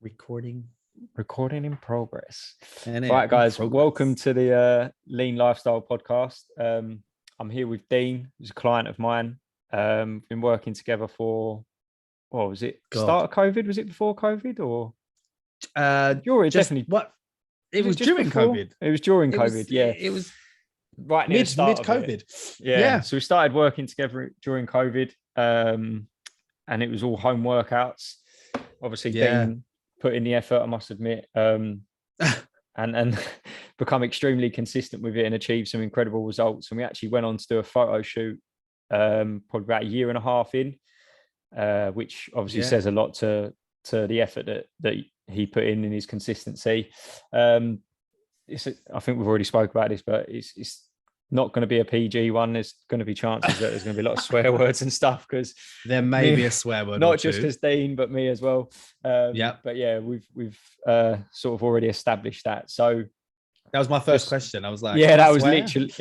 Recording. Recording in progress. And Right, guys, welcome to the Lean Lifestyle Podcast. I'm here with Dean, who's a client of mine. Been working together for, what was it? Start of COVID? Was it before COVID or? Definitely. What? It was during COVID. It was during COVID. Yeah, it was right near mid the start COVID. Yeah. So we started working together during COVID, and it was all home workouts. Obviously, Dean put in the effort, I must admit, and become extremely consistent with it and achieve some incredible results. And we actually went on to do a photo shoot probably about a year and a half in, which obviously says a lot to the effort that he put in his consistency. I think we've already spoke about this, but it's not going to be a PG one. There's going to be chances that there's going to be a lot of swear words and stuff, because there may be a swear word, not just as Dean, but me as well. But yeah, we've sort of already established that. So that was my first question. I was like, that was literally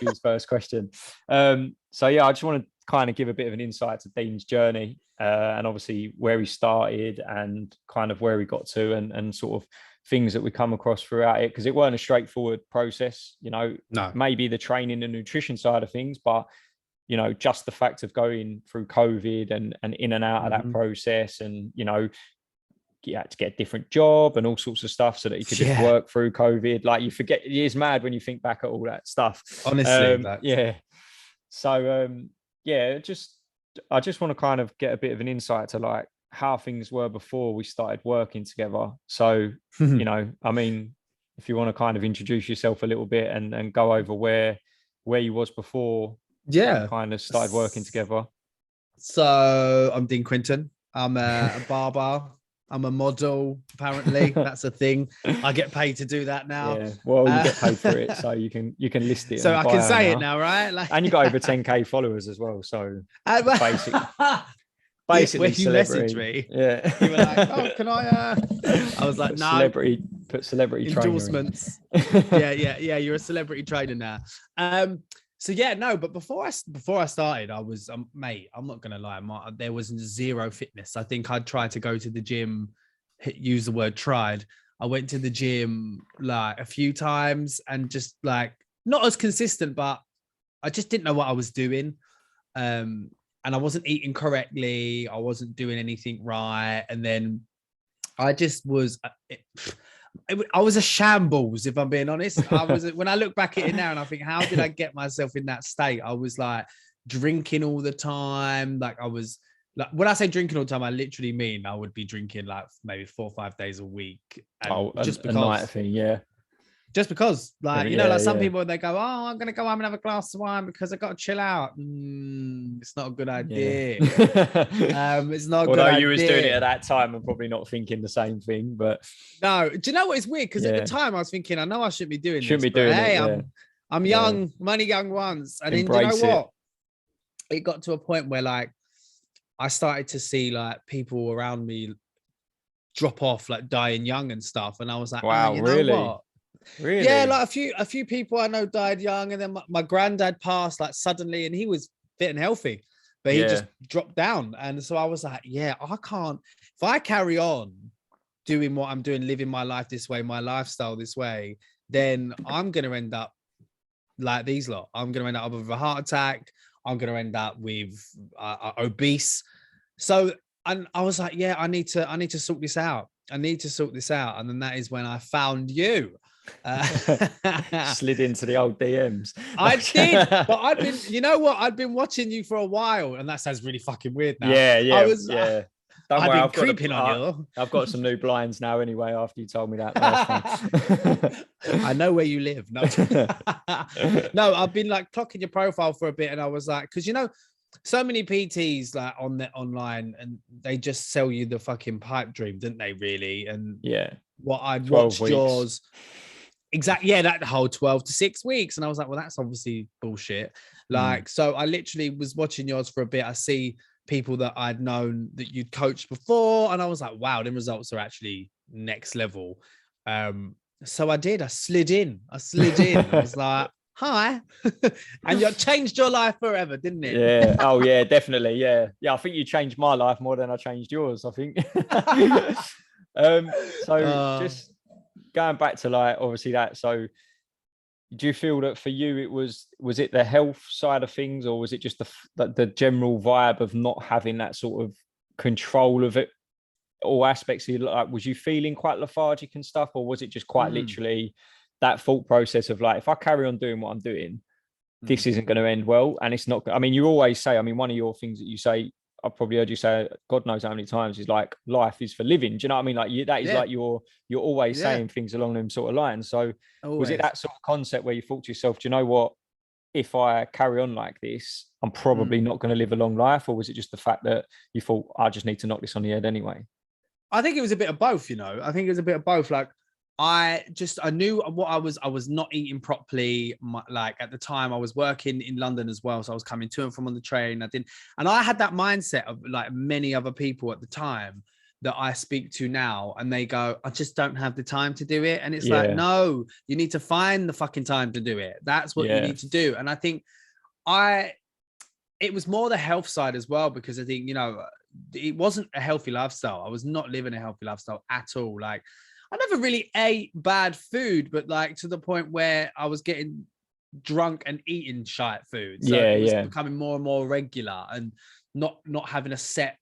his first question. So yeah, I just want to kind of give a bit of an insight to Dean's journey, and obviously where he started and kind of where he got to, and sort of things that we come across throughout it, because it weren't a straightforward process, no. Maybe the training and nutrition side of things, but just the fact of going through COVID and in and out of that process, and you had to get a different job and all sorts of stuff so that you could just work through COVID. Like, you forget, it is mad when you think back at all that stuff, honestly. So I just want to kind of get a bit of an insight to like how things were before we started working together. So, I mean, if you want to kind of introduce yourself a little bit and go over where you was before we kind of started working together. So I'm Dean Quinton. I'm a barber. I'm a model, apparently. That's a thing. I get paid to do that now. Yeah, well, you get paid for it, so you can list it. So I can say it now, right? Like... And you got over 10k followers as well. So basically when you messaged me, you were like, "Oh, can I?" I was like, "No." Put celebrity endorsements. Yeah. You're a celebrity trainer now. But before I started, I was mate. I'm not gonna lie, there was zero fitness. I think I'd tried to go to the gym, use the word tried. I went to the gym like a few times and just like not as consistent, but I just didn't know what I was doing. And I wasn't eating correctly. I wasn't doing anything right. And then I just was, I was a shambles, if I'm being honest. When I look back at it now and I think, how did I get myself in that state? I was like drinking all the time. Like, I was like, when I say drinking all the time, I literally mean I would be drinking like maybe 4 or 5 days a week. And just because, a night thing, just because, like, some people, they go, "Oh, I'm going to go home and have a glass of wine because I got to chill out." It's not a good idea. It's not a good idea. Although you was doing it at that time and probably not thinking the same thing, but... No, do you know what is weird? Because at the time I was thinking, I know I shouldn't be doing this. I'm young, money young once. And then, you know what? It got to a point where, like, I started to see, like, people around me drop off, like, dying young and stuff. And I was like, wow, you really? know what? Really? Yeah, like a few people I know died young, and then my granddad passed like suddenly, and he was fit and healthy, but he just dropped down. And so I was like, I can't, if I carry on doing what I'm doing, living my life this way, my lifestyle this way, then I'm going to end up like these lot. I'm going to end up with a heart attack. I'm going to end up with obese. So, and I was like, I need to sort this out. I need to sort this out. And then that is when I found you. Slid into the old DMs. I did, but I'd been watching you for a while, and that sounds really fucking weird now. I've been creeping on you. I've got some new blinds now anyway, after you told me that last time. I know where you live. No, I've been like clocking your profile for a bit, and I was like, because so many PTs like online, and they just sell you the fucking pipe dream, didn't they, really? And what I'd watched yours. Exactly. That whole 12 to 6 weeks. And I was like, well, that's obviously bullshit. Like, so I literally was watching yours for a bit. I see people that I'd known that you'd coached before. And I was like, wow, the results are actually next level. So I slid in. I was like, hi. And you changed your life forever, didn't it? Yeah. Oh yeah, definitely. Yeah. I think you changed my life more than I changed yours, I think. So just going back to like obviously that. So do you feel that for you it was it the health side of things, or was it just the general vibe of not having that sort of control of it, all aspects of your, like, was you feeling quite lethargic and stuff, or was it just quite literally that thought process of like, if I carry on doing what I'm doing, this isn't going to end well? And it's not, I mean, you always say, I mean, one of your things that you say, I've probably heard you say God knows how many times, is like, life is for living. Do you know what I mean? Like that is like you're always saying things along them sort of lines. So was it that sort of concept where you thought to yourself, do you know what, if I carry on like this, I'm probably not going to live a long life? Or was it just the fact that you thought, I just need to knock this on the head anyway? I think it was a bit of both, you know. I think it was a bit of both. Like, I knew what I was not eating properly. Like at the time I was working in London as well. So I was coming to and from on the train. And I had that mindset of like many other people at the time that I speak to now, and they go, I just don't have the time to do it. And it's like, no, you need to find the fucking time to do it. That's what you need to do. And I think it was more the health side as well, because I think, you know, it wasn't a healthy lifestyle. I was not living a healthy lifestyle at all. Like, I never really ate bad food, but like to the point where I was getting drunk and eating shite food. So it was becoming more and more regular, and not having a set,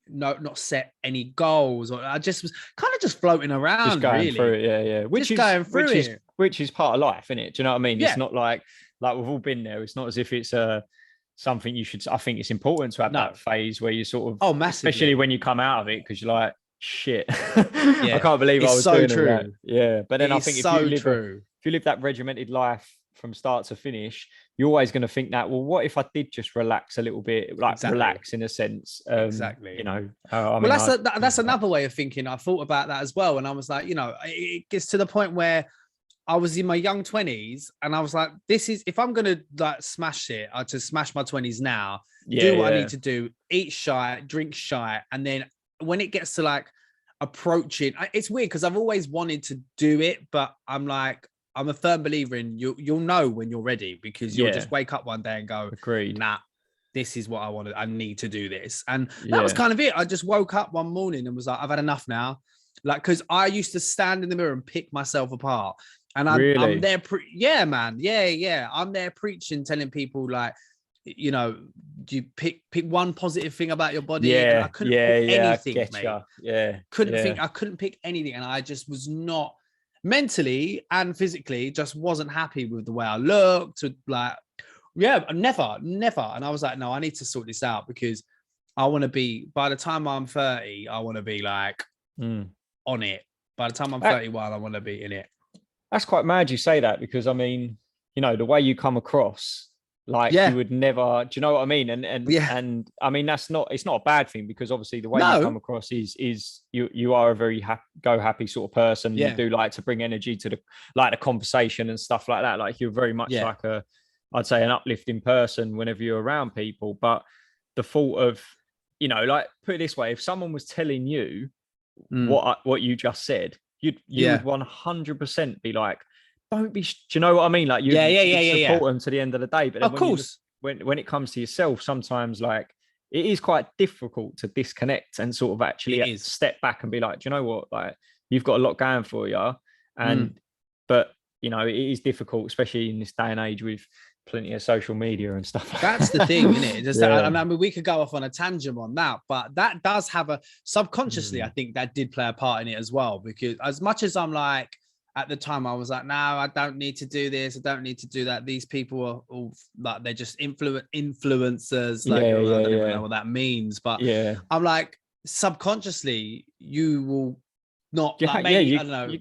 not set any goals. Or I just was kind of just floating around, just going really. through it. Which is part of life, isn't it? Do you know what I mean? It's not like we've all been there. It's not as if it's something you should. I think it's important to have that phase where you sort of, massively, especially when you come out of it, because you're like, shit, I can't believe I was doing that. Yeah, but then I think if you live that regimented life from start to finish, you're always going to think that, well, what if I did just relax a little bit, like relax in a sense. Exactly. You know, that's another way of thinking. I thought about that as well, and I was like, you know, it gets to the point where I was in my young 20s, and I was like, this is, if I'm gonna like smash it, I just smash my 20s now, do what I need to do, eat shite, drink shite, and then when it gets to like approaching, it's weird because I've always wanted to do it, but I'm like, I'm a firm believer in you'll know when you're ready, because you'll just wake up one day and go, agreed, nah, this is what I wanted. I need to do this. And that was kind of it. I just woke up one morning and was like, I've had enough now. Like, because I used to stand in the mirror and pick myself apart. And I'm there. Man. Yeah. I'm there preaching, telling people like, you know, you pick one positive thing about your body. And I couldn't pick anything, mate. I couldn't pick anything. And I just was not mentally and physically, just wasn't happy with the way I looked. Like, never. And I was like, no, I need to sort this out, because I want to be, by the time I'm 30, I want to be like on it. By the time I'm 31, I want to be in it. That's quite mad you say that, because I mean, you know, the way you come across, like you would never, do you know what I mean? And I mean, it's not a bad thing, because obviously the way you come across is you are a very happy sort of person. You do like to bring energy to the conversation and stuff like that. Like, you're very much like I'd say an uplifting person whenever you're around people. But the thought of, you know, like, put it this way, if someone was telling you what you just said, you would 100% be like, don't be, do you know what I mean? Like, you support them to the end of the day. But then, of course, when it comes to yourself, sometimes like it is quite difficult to disconnect and sort of actually step back and be like, do you know what? Like, you've got a lot going for you. And, but you know, it is difficult, especially in this day and age with plenty of social media and stuff. That's the thing, isn't it? Just I mean, we could go off on a tangent on that, but that does have a subconsciously, I think that did play a part in it as well, because as much as I'm like, at the time I was like, no, I don't need to do this, I don't need to do that. These people are all like, they're just influencers. Like, I don't even know what that means, but I'm like, subconsciously, you will not. Like, maybe, I don't know.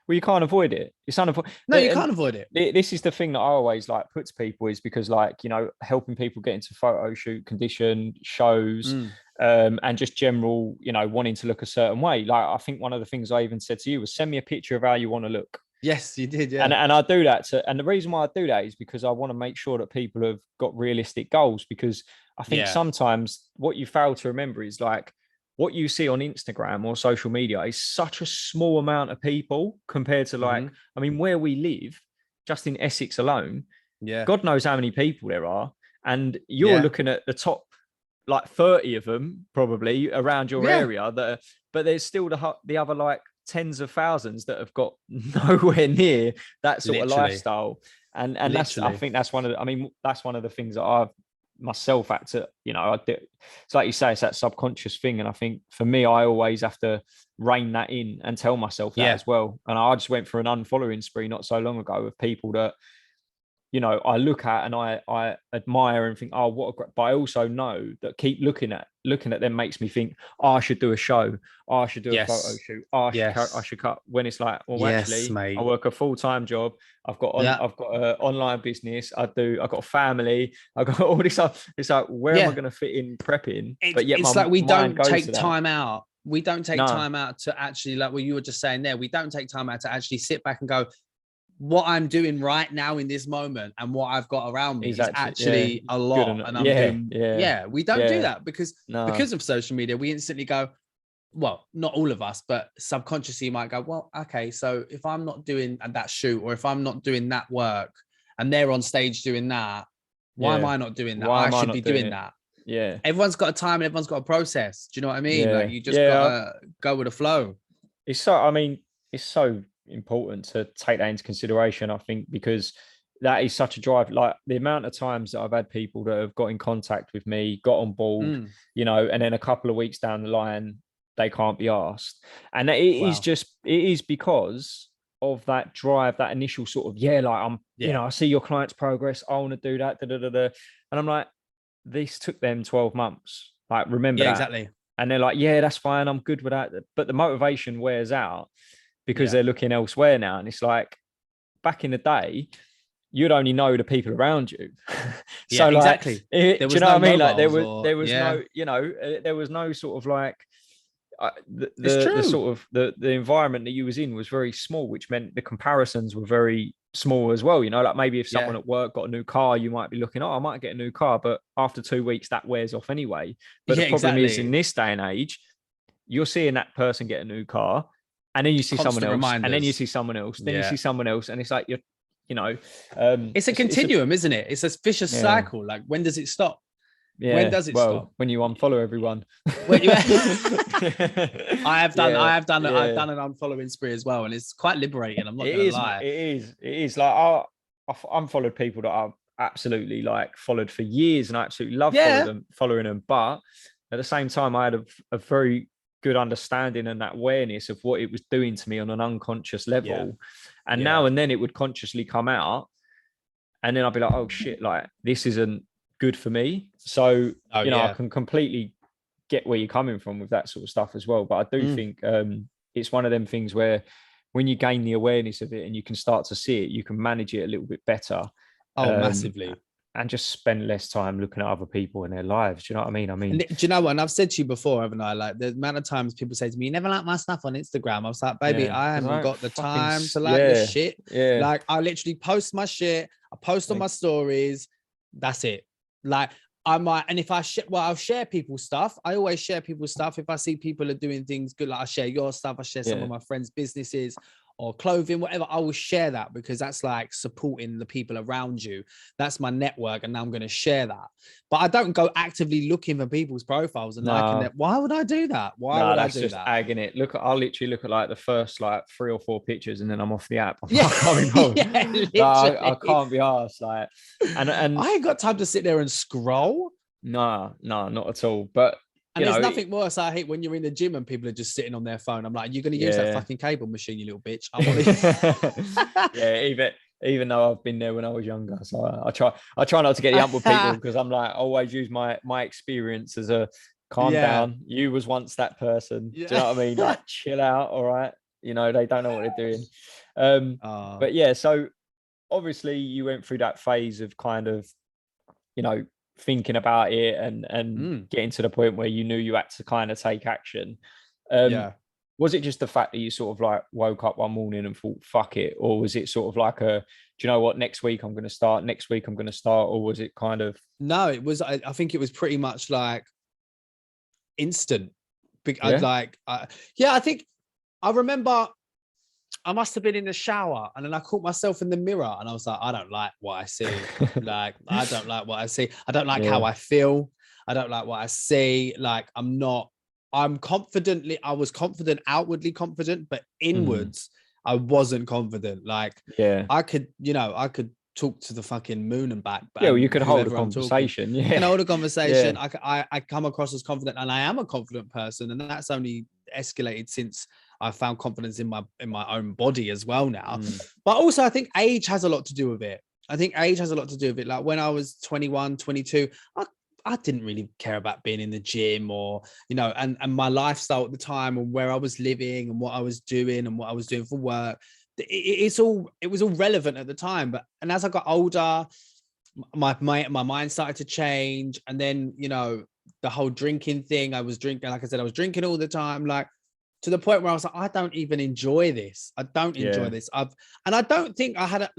Well, you can't avoid it. It's unavoidable. No, you can't avoid it. This is the thing that I always like put to people, is because, like, you know, helping people get into photo shoot condition, shows, and just general, you know, wanting to look a certain way. Like, I think one of the things I even said to you was, send me a picture of how you want to look. Yes, you did. Yeah. And I do that. And the reason why I do that is because I want to make sure that people have got realistic goals, because I think sometimes what you fail to remember is, like, what you see on Instagram or social media is such a small amount of people compared to, like, I mean, where we live, just in Essex alone, God knows how many people there are. And you're looking at the top, like 30 of them probably around your area but there's still the other like tens of thousands that have got nowhere near that sort of lifestyle. And that's, I think that's one of the things that I've myself had to, it's like you say, it's that subconscious thing. And I think for me, I always have to rein that in and tell myself that as well. And I just went for an unfollowing spree not so long ago of people that, I look at and I admire and think, oh, what a great, but I also know that keep looking at them makes me think, oh, I should do a show. Oh, I should do a photo shoot. Oh, I should cut, when it's like, well, actually, mate, I work a full-time job. I've got an online business. I've got a family. I've got all this stuff. It's like, where am I going to fit in prepping? But yet it's like we don't take time out. We don't take time out to actually, like what you were just saying there, we don't take time out to actually sit back and go, what I'm doing right now in this moment and what I've got around me is actually a lot. And I'm doing, we don't do that because of social media. We instantly go, well, not all of us, but subconsciously you might go, well, okay, so if I'm not doing that shoot or if I'm not doing that work and they're on stage doing that, why am I not doing that? I should be doing that. Yeah. Everyone's got a time and everyone's got a process. Do you know what I mean? Like you just gotta go with the flow. It's so important to take that into consideration, I think, because that is such a drive. Like the amount of times that I've had people that have got in contact with me, got on board, and then a couple of weeks down the line, they can't be asked. And it is because of that drive, that initial sort of, I see your client's progress. I want to do that. And I'm like, this took them 12 months. Like, remember that. Exactly. And they're like, yeah, that's fine. I'm good with that. But the motivation wears out because they're looking elsewhere now. And it's like, back in the day, you'd only know the people around you. So exactly. Do you know what I mean? Like there was no, there was no sort of like, the sort of the environment that you was in was very small, which meant the comparisons were very small as well. Like maybe if someone at work got a new car, you might be looking, oh, I might get a new car, but after 2 weeks that wears off anyway. But the problem is, in this day and age, you're seeing that person get a new car, and then you see someone else, and then you see someone else, then you see someone else, and it's like it's a continuum, isn't it? It's a vicious cycle. Like, when does it stop? Yeah. When does it stop? When you unfollow everyone. I have done an unfollowing spree as well, and it's quite liberating. I'm not gonna lie. It is like I unfollowed people that I've absolutely like followed for years, and I absolutely love following them. But at the same time, I had a very good understanding and that awareness of what it was doing to me on an unconscious level. And now and then it would consciously come out, and then I'd be like, oh shit, like this isn't good for me. So I can completely get where you're coming from with that sort of stuff as well. But I do think it's one of them things where when you gain the awareness of it and you can start to see it, you can manage it a little bit better. Massively. And just spend less time looking at other people and their lives. Do you know what I mean? And do you know what? And I've said to you before, haven't I? Like, the amount of times people say to me, you never like my stuff on Instagram. I was like, baby, I haven't got the time to like this shit. Yeah. Like, I literally post my shit. I post on my stories. That's it. Like, I might, and if I'll share people's stuff. I always share people's stuff. If I see people are doing things good, like I share your stuff, I share some of my friends' businesses or clothing, whatever, I will share that because that's like supporting the people around you. That's my network, and now I'm going to share that. But I don't go actively looking for people's profiles and liking them. Why would I do that? Why would I do that? Agging it. I'll literally look at like the first like 3 or 4 pictures, and then I'm off the app. I can't be bothered. I can't be arsed. Like, and I ain't got time to sit there and scroll. No, not at all. But and there's nothing worse. I hate when you're in the gym and people are just sitting on their phone. I'm like, you're going to use that fucking cable machine, you little bitch. I want to... even though I've been there when I was younger, so I try not to get the up with people because I'm like, I always use my experience as a calm down. You was once that person. Do you know what I mean? Like, chill out. All right. They don't know what they're doing. But yeah, so obviously you went through that phase of kind of, thinking about it and getting to the point where you knew you had to kind of take action. Was it just the fact that you sort of like woke up one morning and thought, fuck it? Or was it sort of like do you know what, next week I'm going to start, or was it kind of... No, it was, I think it was pretty much like instant. I think I remember I must have been in the shower, and then I caught myself in the mirror, and I was like, I don't like what I see. Like, I don't like what I see. I don't like how I feel. I don't like what I see. Like, I was confident, outwardly confident, but inwards, I wasn't confident. Like, I could talk to the fucking moon and back, but you could hold a conversation. I can hold a conversation. I come across as confident, and I am a confident person, and that's only escalated since I found confidence in my own body as well now. But also, I think age has a lot to do with it. Like, when I was 21, 22, I didn't really care about being in the gym, or, and my lifestyle at the time, and where I was living and what I was doing and what I was doing for work. It was all relevant at the time. And as I got older, my mind started to change. And then, the whole drinking thing, I was drinking, like I said, I was drinking all the time, like, to the point where I was like, I don't even enjoy this. I don't enjoy this. And I don't think I had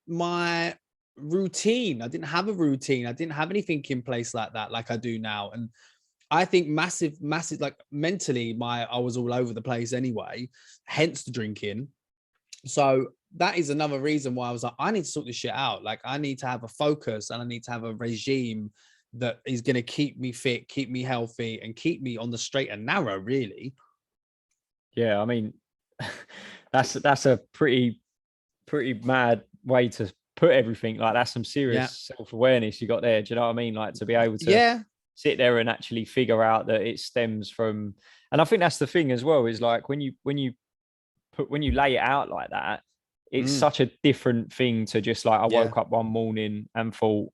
my routine. I didn't have a routine. I didn't have anything in place like that, like I do now. And I think massive, like, mentally, I was all over the place anyway, hence the drinking. So that is another reason why I was like, I need to sort this shit out. Like, I need to have a focus, and I need to have a regime that is going to keep me fit, keep me healthy, and keep me on the straight and narrow, really. Yeah, I mean, that's a pretty mad way to put everything. Like, that's some serious self-awareness you got there. Do you know what I mean? Like, to be able to sit there and actually figure out that it stems from, and I think that's the thing as well, is like, when you lay it out like that, it's such a different thing to just like, I woke up one morning and thought,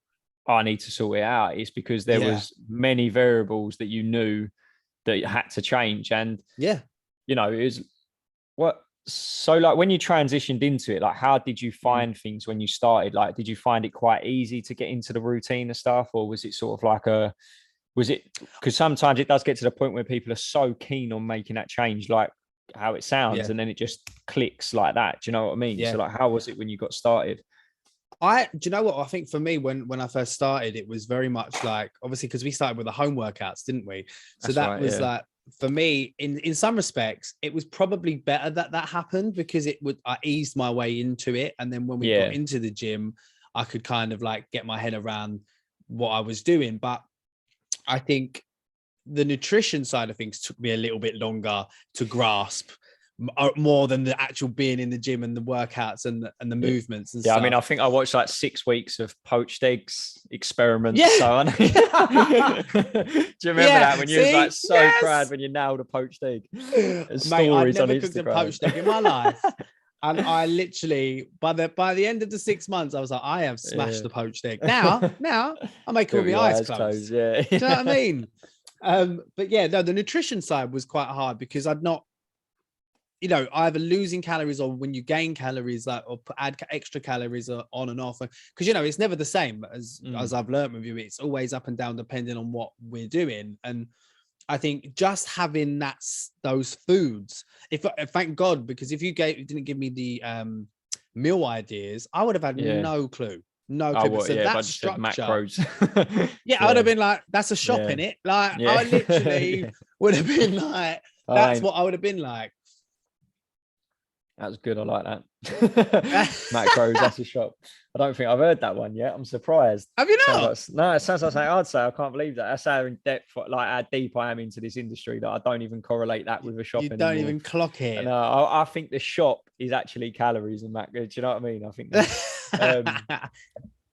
I need to sort it out. It's because there was many variables that you knew that had to change. And it was so like, when you transitioned into it, like, how did you find things when you started? Like, did you find it quite easy to get into the routine and stuff, or was it sort of like because sometimes it does get to the point where people are so keen on making that change, like how it sounds, and then it just clicks like that. Do you know what I mean? So like, how was it when you got started? Do you know what? I think for me, when I first started, it was very much like, obviously, because we started with the home workouts, didn't we? So that was like, for me, in some respects, it was probably better that happened, because I eased my way into it. And then when we got into the gym, I could kind of like get my head around what I was doing. But I think the nutrition side of things took me a little bit longer to grasp, more than the actual being in the gym and the workouts and the movements and stuff. I mean, I think I watched like 6 weeks of poached eggs experiments. Yeah. Do you remember that, when you was like so proud when you nailed a poached egg? Mate, I'd never cooked a poached egg in my life. And I literally, by the end of the 6 months, I was like, I have smashed the poached egg. Now I make all my eyes closed. Yeah. Do you know what I mean? But yeah, no, the nutrition side was quite hard, because I'd not, either losing calories, or when you gain calories, like, or add extra calories on and off, because it's never the same as I've learned with you. It's always up and down depending on what we're doing. And I think just having those foods, thank God, because if you didn't give me the meal ideas, I would have had no clue. So that structure, macros. I would have been like, that's a shop in it. Like, I literally would have been like, that's what I would have been like. That's good. I like that. Macros, that's a shop. I don't think I've heard that one yet. I'm surprised. Have you not? No, it sounds like something I'd say. I can't believe that. That's how in depth, like how deep I am into this industry, that I don't even corrate that with a shop anymore. Don't even clock it. No, I think the shop is actually calories and macros. Do you know what I mean? I think that,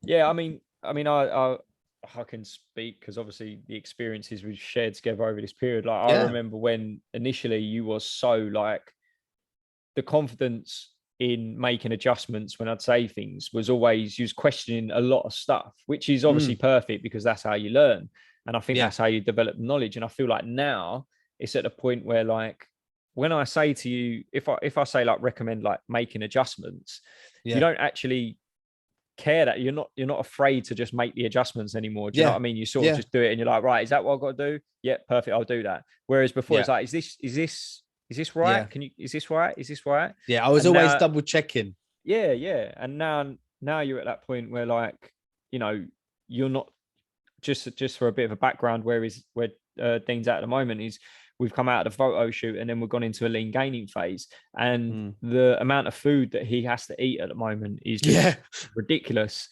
I mean, I can speak because obviously the experiences we've shared together over this period. Like, I remember when initially you was so like, the confidence in making adjustments when I'd say things was always, you was questioning a lot of stuff, which is obviously perfect, because that's how you learn. And I think that's how you develop knowledge. And I feel like now it's at a point where, like, when I say to you, if I say like recommend like making adjustments, you don't actually care that you're not afraid to just make the adjustments anymore. Do you know what I mean? You sort of just do it and you're like, right, is that what I've got to do? Yeah, perfect, I'll do that. Whereas before it's like, is this right? Is this right? Is this right? Yeah, I was always double checking. Yeah. And now you're at that point where, like, you're not, just for a bit of a background, where Dean's at the moment is, we've come out of the photo shoot and then we've gone into a lean gaining phase, and the amount of food that he has to eat at the moment is just ridiculous.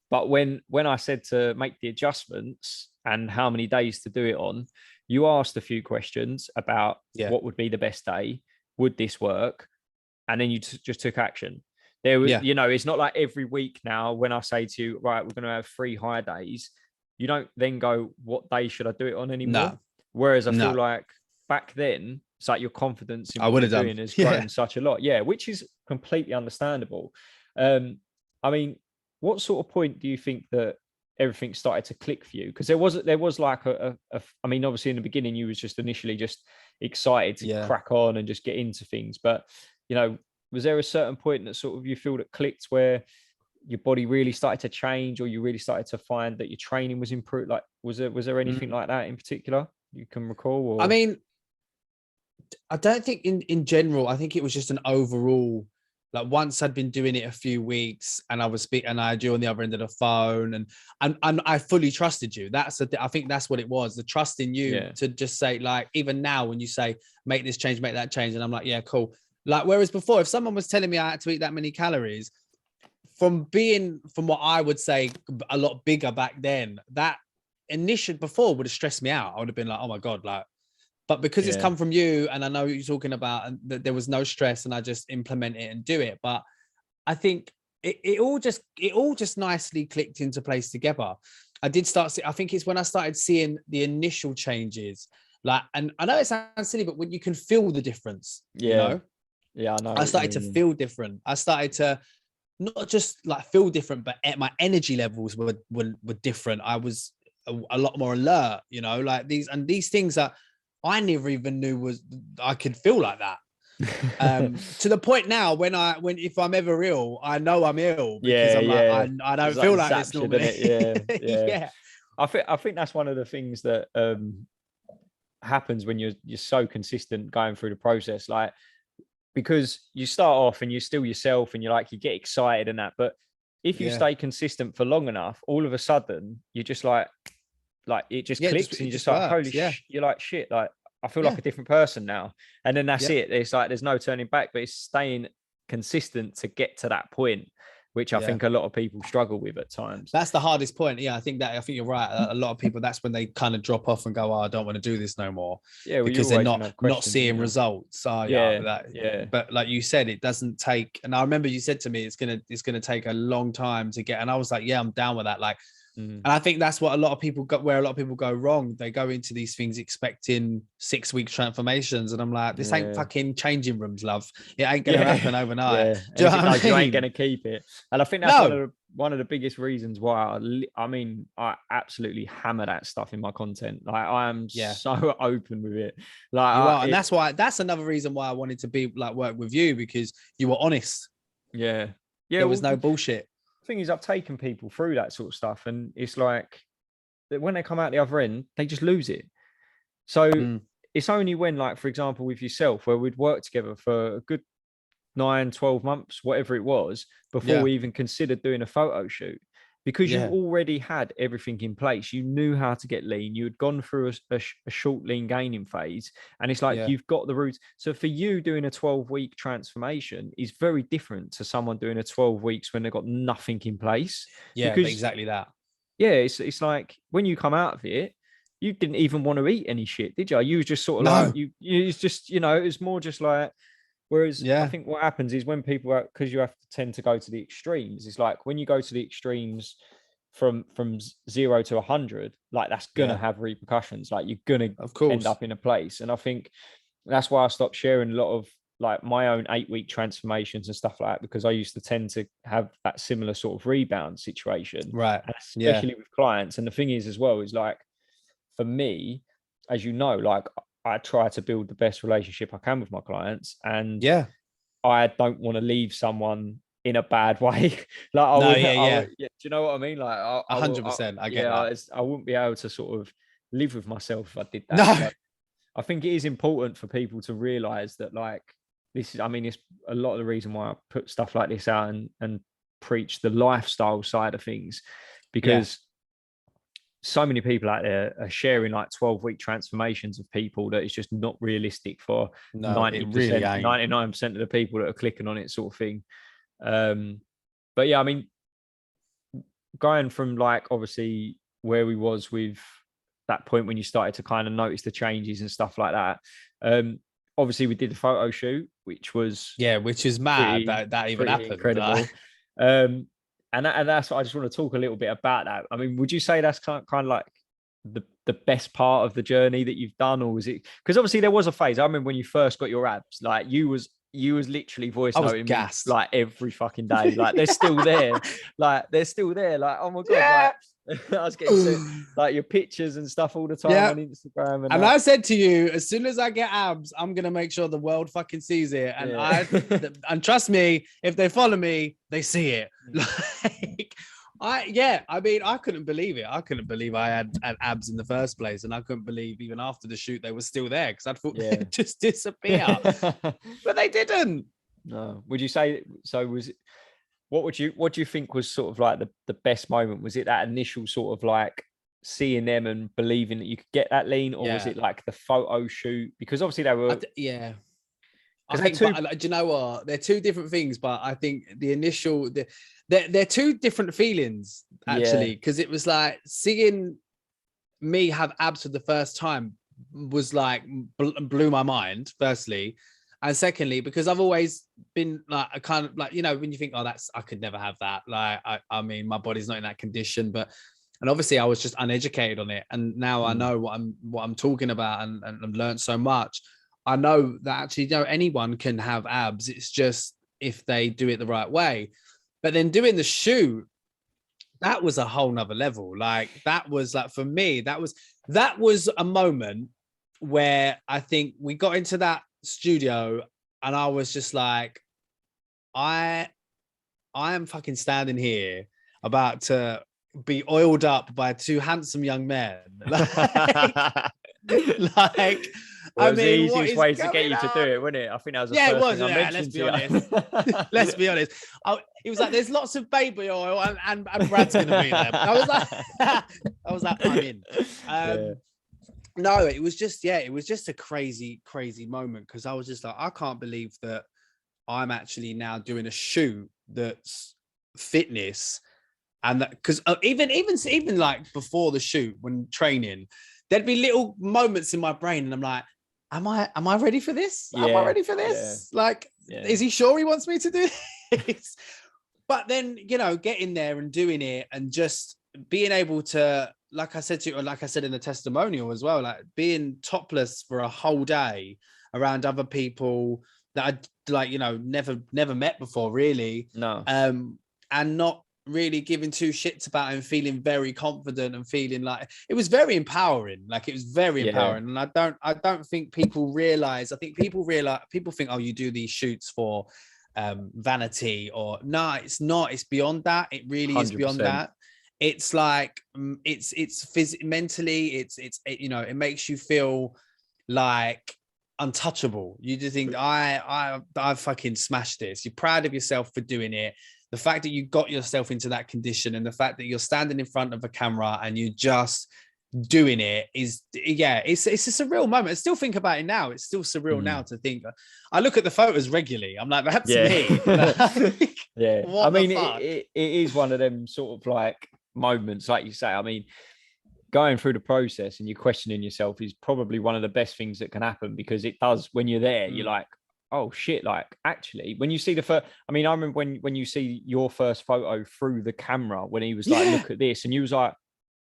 But when I said to make the adjustments and how many days to do it on, you asked a few questions about what would be the best day, would this work, and then you just took action. There was, it's not like every week now when I say to you, right, we're going to have 3 high days, you don't then go, what day should I do it on anymore? No. Whereas I feel like back then, it's like your confidence in I what would you're have doing has grown such a lot. Yeah, which is completely understandable. I mean, what sort of point do you think that everything started to click for you? Because there was like I mean, obviously in the beginning you was just initially just excited to crack on and just get into things. But, was there a certain point that sort of you feel that clicked where your body really started to change, or you really started to find that your training was improved? Like, was there anything like that in particular you can recall? Or? I mean, I don't think in general, I think it was just an overall, like once I'd been doing it a few weeks and I was speaking and I had you on the other end of the phone and I fully trusted you. I think that's what it was. The trust in you to just say, like, even now when you say, make this change, make that change. And I'm like, yeah, cool. Like, whereas before, if someone was telling me I had to eat that many calories from what I would say a lot bigger back then, that initial before would have stressed me out. I would have been like, oh my God, like, but because it's come from you and I know what you're talking about and that there was no stress and I just implement it and do it. But I think it all just nicely clicked into place together. I think it's when I started seeing the initial changes, like, and I know it sounds silly, but when you can feel the difference, you know? Yeah, I know. I started to feel different. I started to not just like feel different, but my energy levels were different. I was a lot more alert, like these things that I never even knew I could feel like that. To the point now if I'm ever ill, I know I'm ill because I don't feel like this normally. Yeah. I think that's one of the things that happens when you're so consistent going through the process, like, because you start off and you're still yourself and you get excited and that, but if you stay consistent for long enough, all of a sudden you're just like it just clicks and you're just like, holy shit, you're like, shit, like I feel like a different person now. And then that's it. It's like there's no turning back, but it's staying consistent to get to that point, which I think a lot of people struggle with at times. That's the hardest point. I think you're right. A lot of people, that's when they kind of drop off and go, oh, I don't want to do this no more. Yeah, because they're not seeing results. But like you said, it doesn't take, and I remember you said to me, it's gonna take a long time to get, and I was like, yeah, I'm down with that. Like, and I think that's what a lot of people go wrong. They go into these things expecting 6-week transformations. And I'm like, this ain't fucking changing rooms, love. It ain't going to happen overnight. Yeah. Do you know what I mean? You ain't going to keep it. And I think that's one of the biggest reasons why I absolutely hammer that stuff in my content. Like, I am so open with it. Like, and that's another reason why I wanted to be like work with you, because you were honest. Yeah. There was no bullshit. Thing is, I've taken people through that sort of stuff, and it's like that when they come out the other end, they just lose it. So it's only when, like, for example, with yourself, where we'd worked together for a good 9-12 months, whatever it was, before we even considered doing a photo shoot, because you already had everything in place. You knew how to get lean. You had gone through a short lean gaining phase, and it's like you've got the roots. So for you, doing a 12-week transformation is very different to someone doing a 12 weeks when they've got nothing in place. Yeah, because, exactly that. Yeah, it's like when you come out of it, you didn't even want to eat any shit, did you? You was just sort of like you it's just, it was more just like. Whereas I think what happens is when people because you have to tend to go to the extremes, it's like when you go to the extremes from 0 to 100, like that's gonna have repercussions. Like you're gonna end up in a place. And I think that's why I stopped sharing a lot of like my own 8-week transformations and stuff like that, because I used to tend to have that similar sort of rebound situation, right? Especially with clients. And the thing is as well is, like, for me, as you know, like, I try to build the best relationship I can with my clients, and I don't want to leave someone in a bad way. Like, do you know what I mean? Like, 100%. I get that. I wouldn't be able to sort of live with myself if I did that. No. Like, I think it is important for people to realize that, like, this is, I mean, it's a lot of the reason why I put stuff like this out and preach the lifestyle side of things, because so many people out there are sharing like 12-week transformations of people that is just not realistic for 90%, really 99% of the people that are clicking on it, sort of thing. But yeah, I mean, going from like obviously where we was with that point when you started to kind of notice the changes and stuff like that. Obviously we did the photo shoot, which was which is mad that even happened. Incredible. And that's what I just want to talk a little bit about that. I mean, would you say that's kind of like the best part of the journey that you've done, or was it, because obviously there was a phase, I remember when you first got your abs, like you was literally voice noting me like every fucking day, like they're still there, like oh my god, like I was getting like your pictures and stuff all the time on Instagram, and I said to you, as soon as I get abs, I'm gonna make sure the world fucking sees it, and and trust me, if they follow me, they see it. Like I mean, I couldn't believe it. I couldn't believe I had abs in the first place, and I couldn't believe even after the shoot they were still there, because I thought they'd just disappear, but they didn't. No. Would you say so? Was it? What do you think was sort of like the best moment? Was it that initial sort of like seeing them and believing that you could get that lean, or was it like the photo shoot? Because obviously they were. I think, do you know what? They're two different things, but I think the initial, they're two different feelings actually, because it was like seeing me have abs for the first time was like blew my mind, firstly, and secondly, because I've always been like a kind of like, you know, when you think, oh, I could never have that. Like, I mean, my body's not in that condition, and obviously I was just uneducated on it, and now I know what I'm talking about, and I've learned so much. I know that actually, you know, anyone can have abs. It's just if they do it the right way. But then doing the shoot, that was a whole nother level. Like that was like, for me, that was a moment where I think we got into that studio and I was just like, I am fucking standing here about to be oiled up by two handsome young men. Like well, I mean, the easiest way to get you to do it, wasn't it? I think that was the first thing I mentioned. Let's be honest. It was like, there's lots of baby oil, and Brad's gonna be there. I was like, I'm in. No, it was just a crazy moment, because I was just like, I can't believe that I'm actually now doing a shoot that's fitness, and that, because even like before the shoot, when training, there'd be little moments in my brain, and I'm like, am I ready for this? Am I ready for this? Like, is he sure he wants me to do this? But then, you know, getting there and doing it, and just being able to, like I said to you, or like I said in the testimonial as well, like being topless for a whole day around other people that I'd, like, you know, never met before, really. No. And not really giving two shits about it, and feeling very confident, and feeling like it was very empowering. Like, it was very empowering. And I don't think people realize, I think people think, oh, you do these shoots for vanity, or no, it's not. It's beyond that. It really 100%. Is beyond that. It's like, it's mentally, it's you know, it makes you feel like untouchable. You just think, I fucking smashed this. You're proud of yourself for doing it. The fact that you got yourself into that condition, and the fact that you're standing in front of a camera and you're just doing it is, it's a surreal moment. I still think about it now. It's still surreal now to think. I look at the photos regularly. I'm like, that's me. I mean, it is one of them sort of like moments, like you say. I mean, going through the process and you're questioning yourself is probably one of the best things that can happen, because it does, when you're there, you're like, oh shit, like actually when you see the first, I mean, I remember when you see your first photo through the camera, when he was like, look at this, and you was like,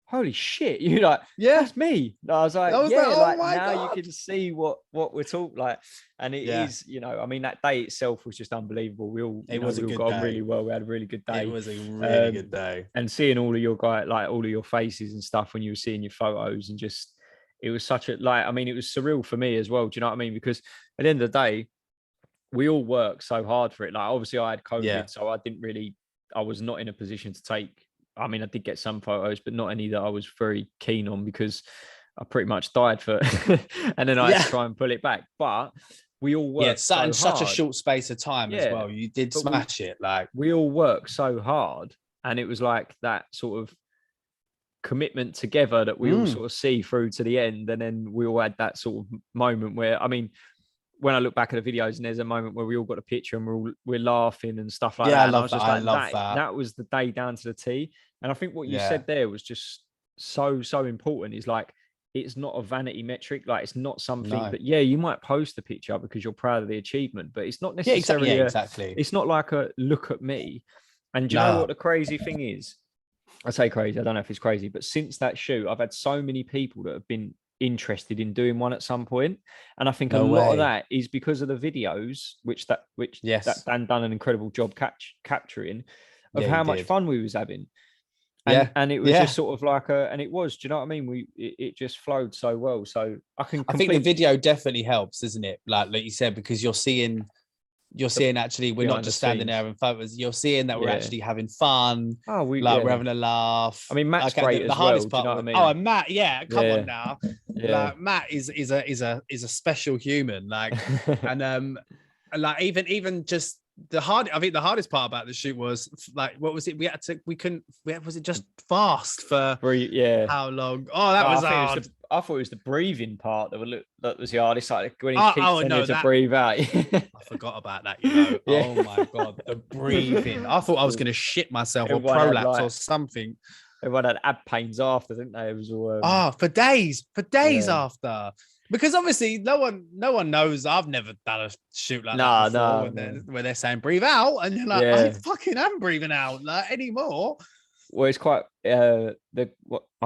holy shit, you're like, that's me. And I was like, oh now God. You can see what we're talking like. And it is, you know, I mean, that day itself was just unbelievable. We all got on really well. We had a really good day. It was a really good day. And seeing all of your like all of your faces and stuff when you were seeing your photos, and just, it was such a, like, I mean, it was surreal for me as well. Do you know what I mean? Because at the end of the day, we all work so hard for it. Like, obviously I had COVID, so I was not in a position to take, I mean, I did get some photos, but not any that I was very keen on, because I pretty much died for and then I had to try and pull it back. But we all work in such a short space of time as well. You did smash it. Like, we all work so hard, and it was like that sort of commitment together that we all sort of see through to the end. And then we all had that sort of moment where, I mean, when I look back at the videos, and there's a moment where we all got a picture and we're laughing and stuff like that. I love that. That was the day down to the T. And I think what you said there was just so important, is like, it's not a vanity metric. Like, it's not something that, you might post a picture because you're proud of the achievement, but it's not necessarily exactly. It's not like a look at me. And do you know what the crazy thing is? I say crazy, I don't know if it's crazy, but since that shoot, I've had so many people that have been interested in doing one at some point. And I think a lot of that is because of the videos, which Dan done an incredible job capturing, of how much fun we was having. And it was just sort of like and it was, do you know what I mean? It just flowed so well. So I think the video definitely helps, isn't it? Like you said, because you're seeing actually, we're not just standing there in photos. You're seeing that we're actually having fun. We're having a laugh. I mean, Matt's great as hardest well. part. Do you know what I mean? Oh, and Matt, come on now. Like, Matt is a special human. Like, and like even just I think the hardest part about the shoot was, like, what was it? Was it just fast for how long? Oh, that was hard. I thought it was the breathing part that was the hardest. Like, when he keeps telling you to breathe out. I forgot about that, you know. Oh my God, the breathing. I thought I was going to shit myself, or prolapse or something. Everyone had ab pains after, didn't they? It was all for days after. Because obviously no one knows. I've never done a shoot like that before, where they're saying breathe out, and you're like, I fucking am breathing out like anymore. Well, it's quite my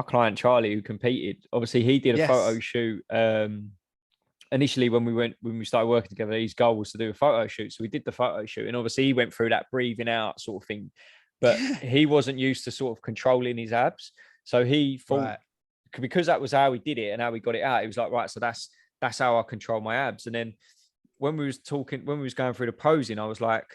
client Charlie, who competed. Obviously, he did a photo shoot. Initially, when we started working together, his goal was to do a photo shoot. So we did the photo shoot, and obviously he went through that breathing out sort of thing, but he wasn't used to sort of controlling his abs. So he thought, because that was how we did it and how we got it out, he was like, right, so that's how I control my abs. And then when we was going through the posing, I was like,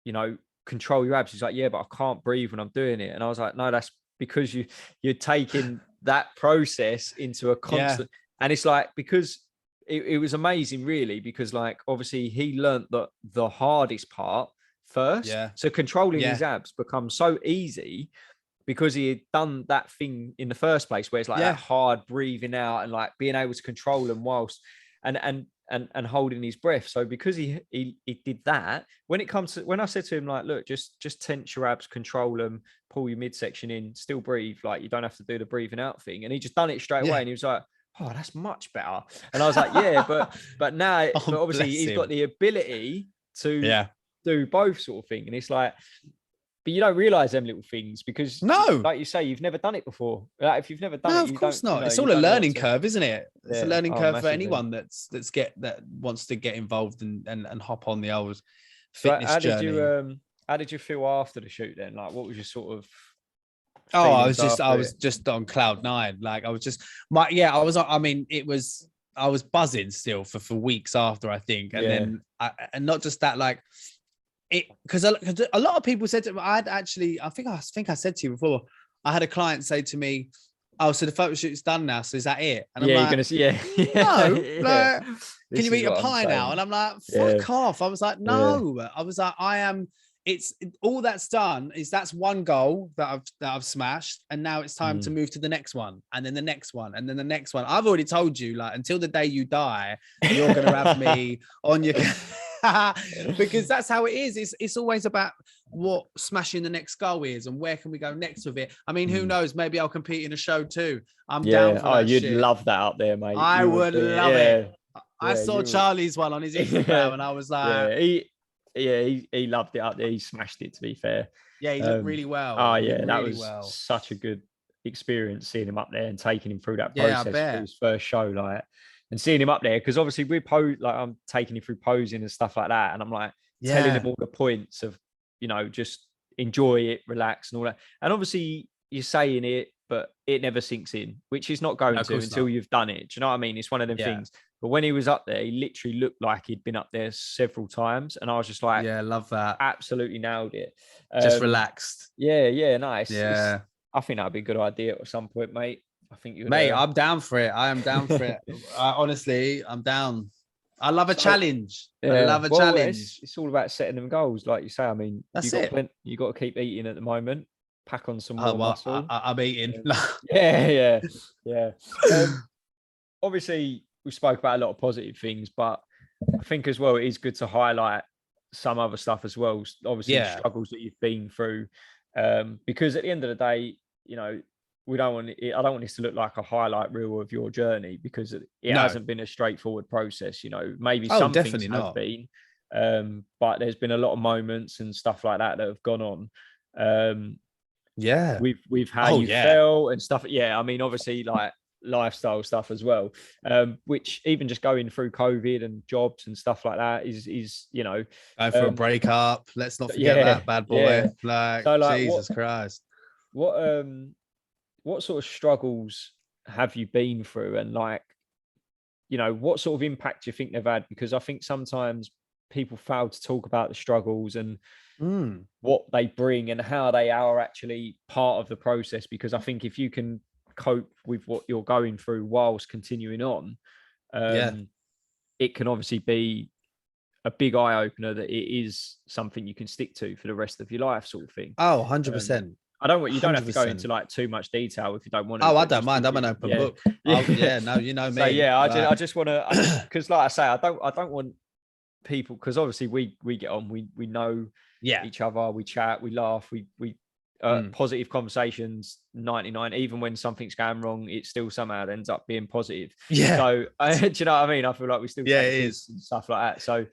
you know, control your abs. He's like, yeah, but I can't breathe when I'm doing it. And I was like, no, that's because you're taking that process into a constant. And it's like, because it was amazing, really, because, like, obviously he learned the hardest part first. So controlling his abs becomes so easy, because he had done that thing in the first place, where it's like that hard breathing out and like being able to control them whilst and holding his breath. So because he did that, when I said to him, like, look, just tense your abs, control them, pull your midsection in, still breathe, like, you don't have to do the breathing out thing. And he just done it straight away, and he was like, oh, that's much better. And I was like, but now, but obviously he's got the ability to do both, sort of thing. And it's like, but you don't realize them little things, because, like you say, you've never done it before. Like, if you've never done it, of course not. It's all a learning curve, isn't it? It's a learning curve massively. for anyone that wants to get involved and hop on the old fitness journey. How did you feel after the shoot then? Like, what was your sort of? I was just on cloud nine. Like, I was just I was buzzing still for weeks after, I think. And then and not just that, like, because a lot of people said to me, I think I said to you before, I had a client say to me, oh, so the photo shoot's done now, so is that it? And I'm you're like, gonna see, no, like, can you eat a pie now? And I'm like, fuck off. I was like, no. I was like, it's all that's done is that's one goal that I've smashed, and now it's time to move to the next one, and then the next one, and then the next one. I've already told you, like, until the day you die, you're gonna have me on your because that's how it is. It's always about what smashing the next goal is, and where can we go next with it. I mean, who knows? Maybe I'll compete in a show too. I'm down for that. You'd love that up there, mate. I would love it. I saw Charlie's one on his Instagram, and I was like, he loved it up there. He smashed it, to be fair. Yeah, he looked really well. That was such a good experience, seeing him up there and taking him through that process for his first show, like, and seeing him up there, because obviously I'm taking him through posing and stuff like that, and I'm like telling him all the points of, you know, just enjoy it, relax, and all that. And obviously you're saying it, but it never sinks in, which is not going to until you've done it. Do you know what I mean? It's one of them things. But when he was up there, he literally looked like he'd been up there several times, and I was just like, I love that. Absolutely nailed it. Just relaxed. Nice. Yeah, I think that'd be a good idea at some point, mate. I think you, mate. I'm down for it. I am down for it. Honestly, I'm down. I love a challenge. I love a challenge. It's all about setting them goals, like you say. I mean, you got to keep eating at the moment. Pack on some more muscle. I'm eating. Yeah. Obviously, we spoke about a lot of positive things, but I think as well, it is good to highlight some other stuff as well. Obviously, struggles that you've been through. Because at the end of the day, you know, I don't want this to look like a highlight reel of your journey, because it No. hasn't been a straightforward process. You know, maybe Oh, some definitely things have not. been, but there's been a lot of moments and stuff like that have gone on. Yeah. With how you felt and stuff. Yeah, I mean, obviously, like lifestyle stuff as well, which even just going through COVID and jobs and stuff like that is you know, Going for a breakup. Let's not forget that, bad boy. Like, so like Jesus Christ. What sort of struggles have you been through, and like, you know, what sort of impact do you think they've had? Because I think sometimes people fail to talk about the struggles and what they bring and how they are actually part of the process. Because I think if you can cope with what you're going through whilst continuing on, it can obviously be a big eye opener that it is something you can stick to for the rest of your life, sort of thing. Oh, 100%. I don't want you don't have to go 100%. into like too much detail if you don't want to. Oh, I don't mind. I'm an open book. Yeah, no, you know me. So yeah, I just want to, because like I say, I don't want people, because obviously we get on, we know each other, we chat, we laugh, we positive conversations 99, even when something's going wrong, it still somehow ends up being positive. Yeah. So do you know what I mean? I feel like we still it is and stuff like that. So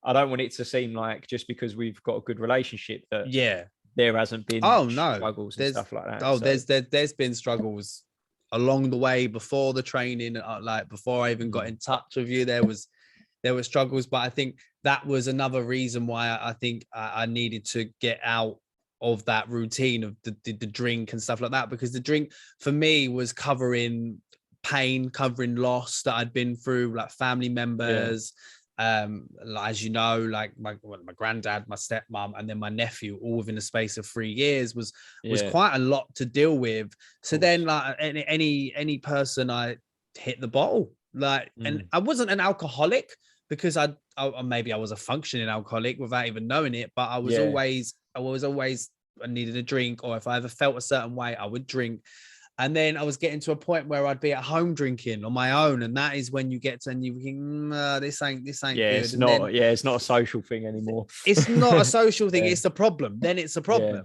I don't want it to seem like just because we've got a good relationship that there hasn't been struggles and stuff like that. Oh, so there's been struggles along the way before the training, like before I even got in touch with you. There were struggles, but I think that was another reason why I think I needed to get out of that routine of the drink and stuff like that, because the drink for me was covering pain, covering loss that I'd been through, like family members. As you know, like my granddad, my stepmom, and then my nephew, all within the space of 3 years was quite a lot to deal with. So then, like any person, I hit the bottle, like, and I wasn't an alcoholic, because I maybe I was a functioning alcoholic without even knowing it, but I was always I needed a drink, or if I ever felt a certain way, I would drink. And then I was getting to a point where I'd be at home drinking on my own, and that is when you get to, and you think, this ain't good. It's not. It's not a social thing anymore. It's not a social thing. It's the problem. Then it's a problem.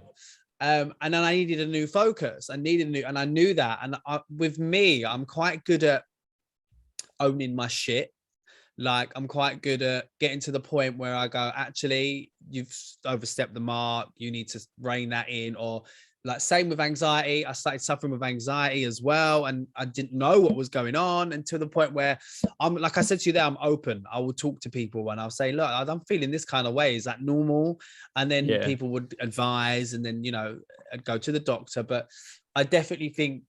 And then I needed a new focus. I knew that. And with me, I'm quite good at owning my shit. Like, I'm quite good at getting to the point where I go, actually, you've overstepped the mark. You need to rein that in. Or like, same with anxiety. I started suffering with anxiety as well. And I didn't know what was going on until the point where I'm, like I said to you there, I'm open. I will talk to people and I'll say, look, I'm feeling this kind of way. Is that normal? And then people would advise, and then, you know, I'd go to the doctor. But I definitely think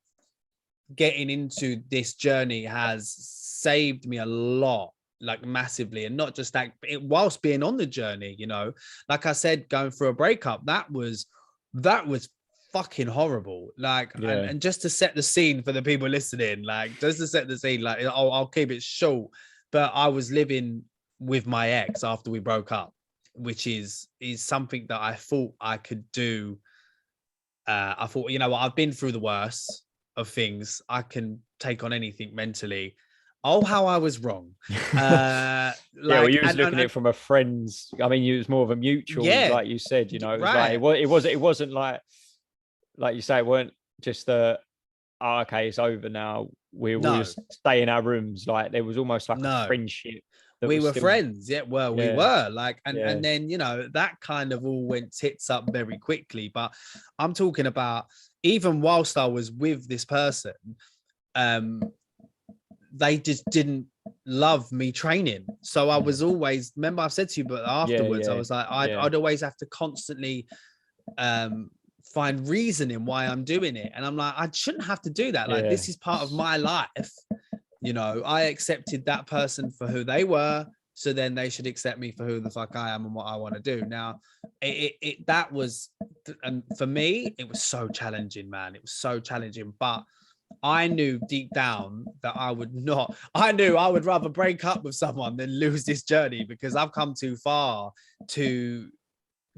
getting into this journey has saved me a lot, like massively. And not just that, whilst being on the journey, you know, like I said, going through a breakup, that was fucking horrible. Like, and just to set the scene for the people listening, like, just to set the scene, like, I'll keep it short, but I was living with my ex after we broke up, which is something that I thought I could do. I thought, you know what, I've been through the worst of things. I can take on anything mentally. Oh, how I was wrong. Well, you was looking at it from a friend's. I mean, it was more of a mutual, like you said. You know, it was like it wasn't like you say, it weren't just okay, it's over now. We'll just stay in our rooms. Like, there was almost like a friendship. We were friends. We were like, and then, you know, that kind of all went tits up very quickly. But I'm talking about, even whilst I was with this person, they just didn't love me training. So I was always, remember I've said to you, but afterwards I was like, I'd always have to constantly find reasoning why I'm doing it. And I'm like, I shouldn't have to do that. Like, this is part of my life. You know, I accepted that person for who they were. So then they should accept me for who the fuck I am and what I want to do. Now, that was, and for me, it was so challenging, man. It was so challenging. But I knew deep down that I would rather break up with someone than lose this journey, because I've come too far to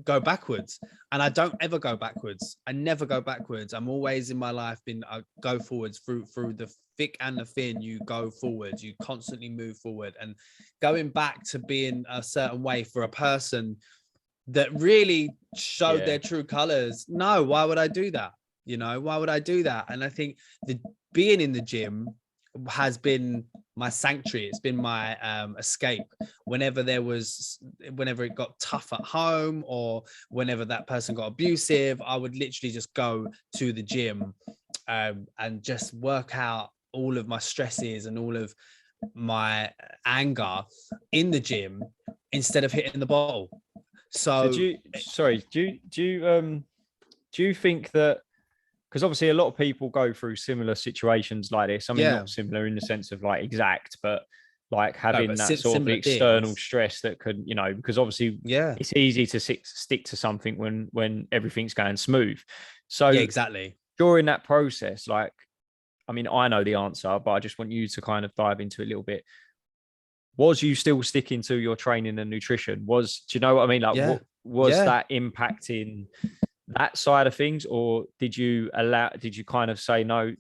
go backwards. And I don't ever go backwards. I never go backwards. I'm always in my life I go forwards through the thick and the thin. You go forwards, you constantly move forward. And going back to being a certain way for a person that really showed Yeah. their true colors. No, why would I do that? Why would I do that? And I think the being in the gym has been my sanctuary. It's been my escape. Whenever it got tough at home, or whenever that person got abusive, I would literally just go to the gym and just work out all of my stresses and all of my anger in the gym instead of hitting the bottle. So do you think that, because obviously a lot of people go through similar situations like this. I mean, not similar in the sense of like exact, but like having that sort of external things. Stress that could, because obviously it's easy to stick to something when everything's going smooth. So exactly. During that process, like, I mean, I know the answer, but I just want you to kind of dive into it a little bit. Was you still sticking to your training and nutrition? Do you know what I mean? Like, what was that impacting that side of things? Or did you kind of say, no,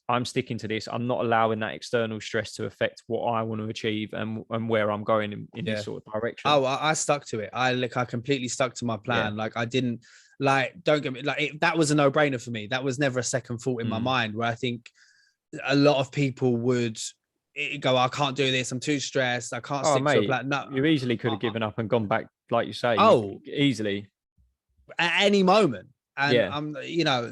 I'm sticking to this. I'm not allowing that external stress to affect what I want to achieve and where I'm going in this sort of direction? Oh, I stuck to it. I completely stuck to my plan. Yeah. Like I didn't don't get me that was a no-brainer for me. That was never a second thought in my mind, where I think a lot of people would go, I can't do this, I'm too stressed, I can't stick to a plan. No, you easily could have given up and gone back, like you say. Easily at any moment. And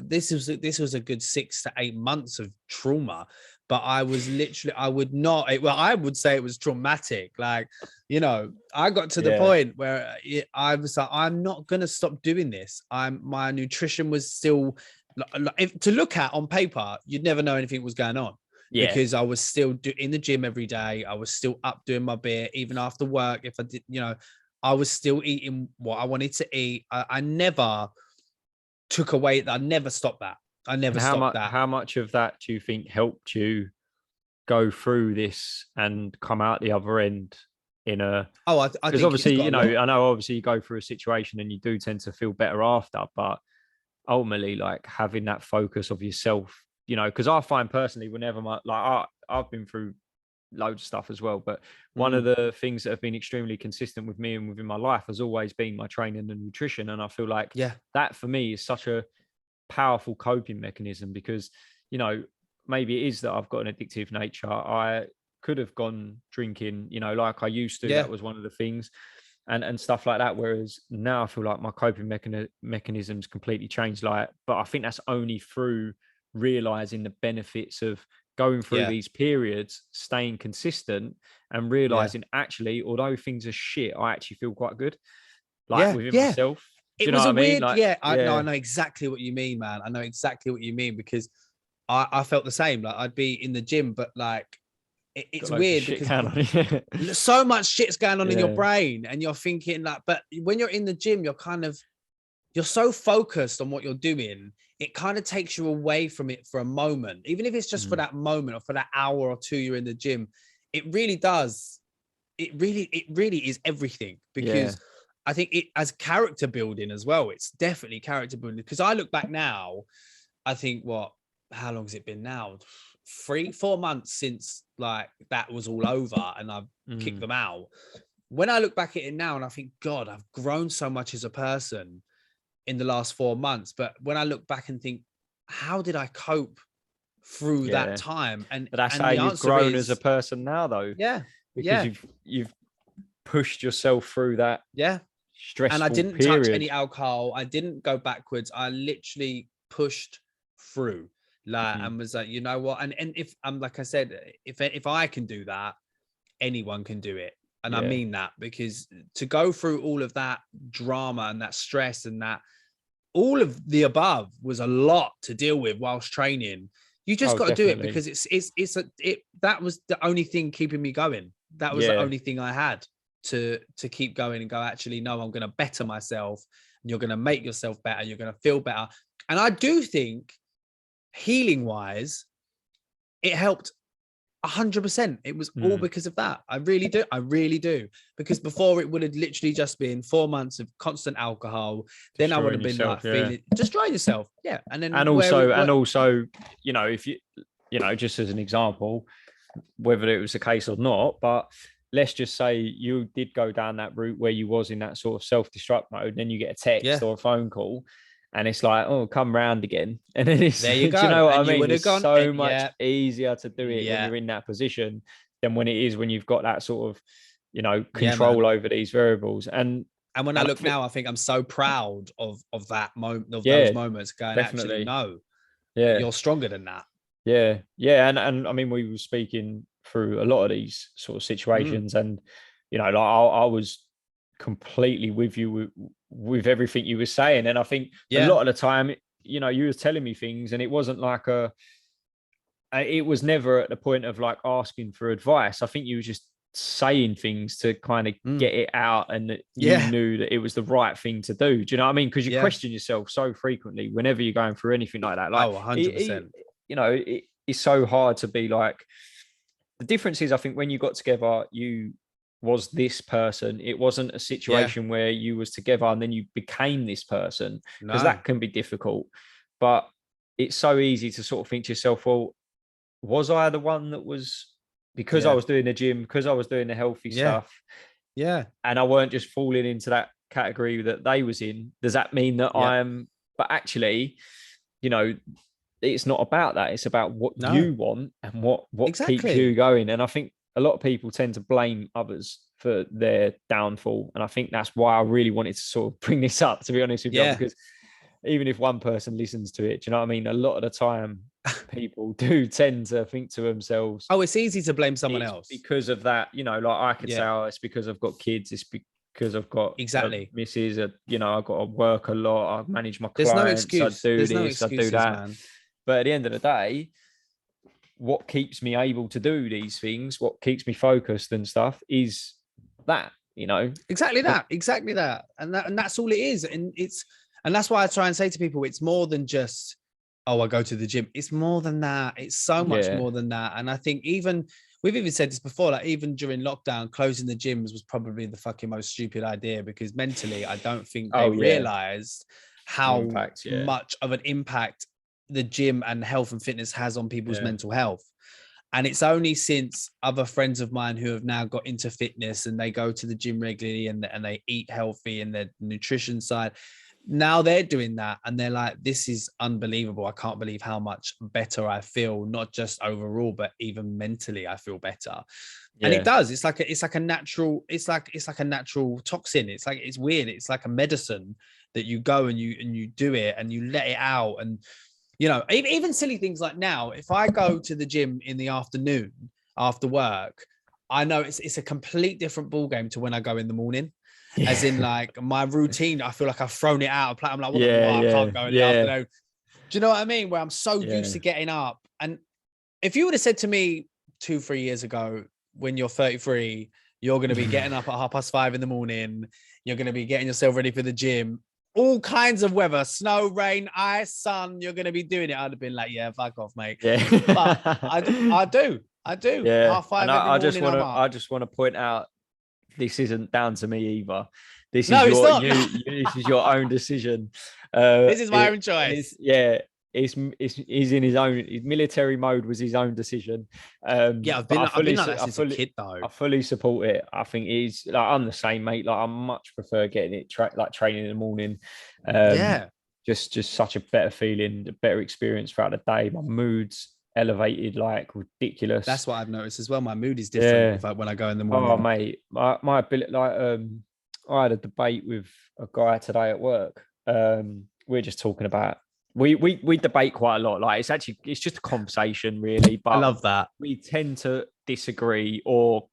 this was a good 6 to 8 months of trauma, but I was literally, I would say it was traumatic. Like, I got to the point where I was like, I'm not gonna stop doing this. My nutrition was still, to look at on paper, you'd never know anything was going on. Because I was still in the gym every day. I was still up doing my bit, even after work. If I did, I was still eating what I wanted to eat. I never took away that. I never stopped that. I never stopped that. How much of that do you think helped you go through this and come out the other end in a... I think obviously, I know obviously you go through a situation and you do tend to feel better after, but ultimately, like, having that focus of yourself, because I find personally, whenever I've been through loads of stuff as well, but one of the things that have been extremely consistent with me and within my life has always been my training and nutrition. And I feel like that for me is such a powerful coping mechanism, because maybe it is that I've got an addictive nature. I could have gone drinking, like I used to. That was one of the things, and stuff like that. Whereas now I feel like my coping mechanisms completely changed. But I think that's only through realizing the benefits of going through these periods, staying consistent, and realizing actually, although things are shit, I actually feel quite good, within myself. It was a weird, I know exactly what you mean, man. I know exactly what you mean, because I felt the same. Like, I'd be in the gym, but like it's weird because so much shit's going on in your brain, and you're thinking like, but when you're in the gym, you're so focused on what you're doing, it kind of takes you away from it for a moment, even if it's just for that moment or for that hour or two you're in the gym. It really does. It really is everything, because I think it as character building as well. It's definitely character building, because I look back now, I think, how long has it been now? 3-4 months since like that was all over and I've kicked them out. When I look back at it now and I think, God, I've grown so much as a person in the last 4 months. But when I look back and think, how did I cope through that time? But that's how you've grown as a person now, though. Because you've pushed yourself through that stressful and I didn't period. touch any alcohol. I didn't go backwards. I literally pushed through, and was like, you know what? And if like I said, if I can do that, anyone can do it. And I mean that, because to go through all of that drama and that stress and that all of the above was a lot to deal with whilst training. You just got to do it, because that was the only thing keeping me going. That was the only thing I had to keep going and go, actually, no, I'm going to better myself, and you're going to make yourself better. You're going to feel better. And I do think healing wise, it helped 100%. It was all because of that. I really do. Because before, it would have literally just been 4 months of constant alcohol. Then I would have been feeling, destroy yourself. Yeah. And also, if you, just as an example, whether it was the case or not, but let's just say you did go down that route where you was in that sort of self-destruct mode, and then you get a text or a phone call, and it's like, oh, come round again. And then it's, there you go. Do you know what and I mean? It's so much yeah. easier to do it when you're in that position than when it is when you've got that sort of, you know, control over these variables. And when I look now, I think I'm so proud of that moment, of yeah, those moments going, definitely. actually, no, yeah, you're stronger than that. Yeah. Yeah. And I mean, we were speaking through a lot of these sort of situations, and, you know, like I was completely with you with everything you were saying. And I think a lot of the time, you know, you were telling me things, and it wasn't like it was never at the point of like asking for advice. I think you were just saying things to kind of get it out, and that you knew that it was the right thing to do. Do you know what I mean? Because you question yourself so frequently whenever you're going through anything like that. Like, 100%. You know, it's so hard to be like, the difference is, I think when you got together, you was this person. It wasn't a situation where you was together and then you became this person, because that can be difficult. But it's so easy to sort of think to yourself, well, was I the one that was, because I was doing the gym, because I was doing the healthy stuff, and I weren't just falling into that category that they was in, does that mean that I'm, but actually, you know, it's not about that. It's about what you want and what keeps you going. And I think a lot of people tend to blame others for their downfall. And I think that's why I really wanted to sort of bring this up, to be honest with you, because even if one person listens to it, do you know what I mean? A lot of the time people do tend to think to themselves, oh, it's easy to blame someone else because of that. You know, like I could say, oh, it's because I've got kids. It's because I've got missus, you know, I've got to work a lot. I manage my clients. There's no excuse. I do There's this, no excuses, I do that. man. But at the end of the day, what keeps me able to do these things, what keeps me focused and stuff, is that, you know, exactly that, and that's all it is. And that's why I try and say to people, it's more than just, oh, I go to the gym. It's more than that. It's so much more than that. And I think we've even said this before, like even during lockdown, closing the gyms was probably the fucking most stupid idea, because mentally, I don't think they realized how much of an impact the gym and health and fitness has on people's mental health. And it's only since other friends of mine who have now got into fitness and they go to the gym regularly and they eat healthy, and their nutrition side, now they're doing that and they're like, this is unbelievable. I can't believe how much better I feel, not just overall, but even mentally I feel better. And it does. It's like a natural toxin. It's weird. It's like a medicine that you go and you do it and you let it out. And you know, even silly things like now, if I go to the gym in the afternoon after work, I know it's a complete different ball game to when I go in the morning. As in, like, my routine, I feel like I've thrown it out. I'm like, I can't go in the afternoon. Do you know what I mean? Where I'm so used to getting up. And if you would have said to me 2-3 years ago, when you're 33, you're going to be getting up at 5:30 in the morning, you're going to be getting yourself ready for the gym, all kinds of weather, snow, rain, ice, sun, you're going to be doing it, I'd have been like, yeah, fuck off, mate. But I do. Yeah. 5:30 and I just want to point out, this isn't down to me either. This is your own decision. This is my own choice. He's in his own. His military mode was his own decision. I've been like that since a kid, though. I fully support it. I think he's like, I'm the same, mate. Like, I much prefer getting it like training in the morning. Just such a better feeling, a better experience throughout the day. My mood's elevated like ridiculous. That's what I've noticed as well. My mood is different when I go in the morning. Oh, mate, my ability, like, I had a debate with a guy today at work. We're just talking about, we debate quite a lot. Like, it's just a conversation, really. But I love that. We tend to disagree, or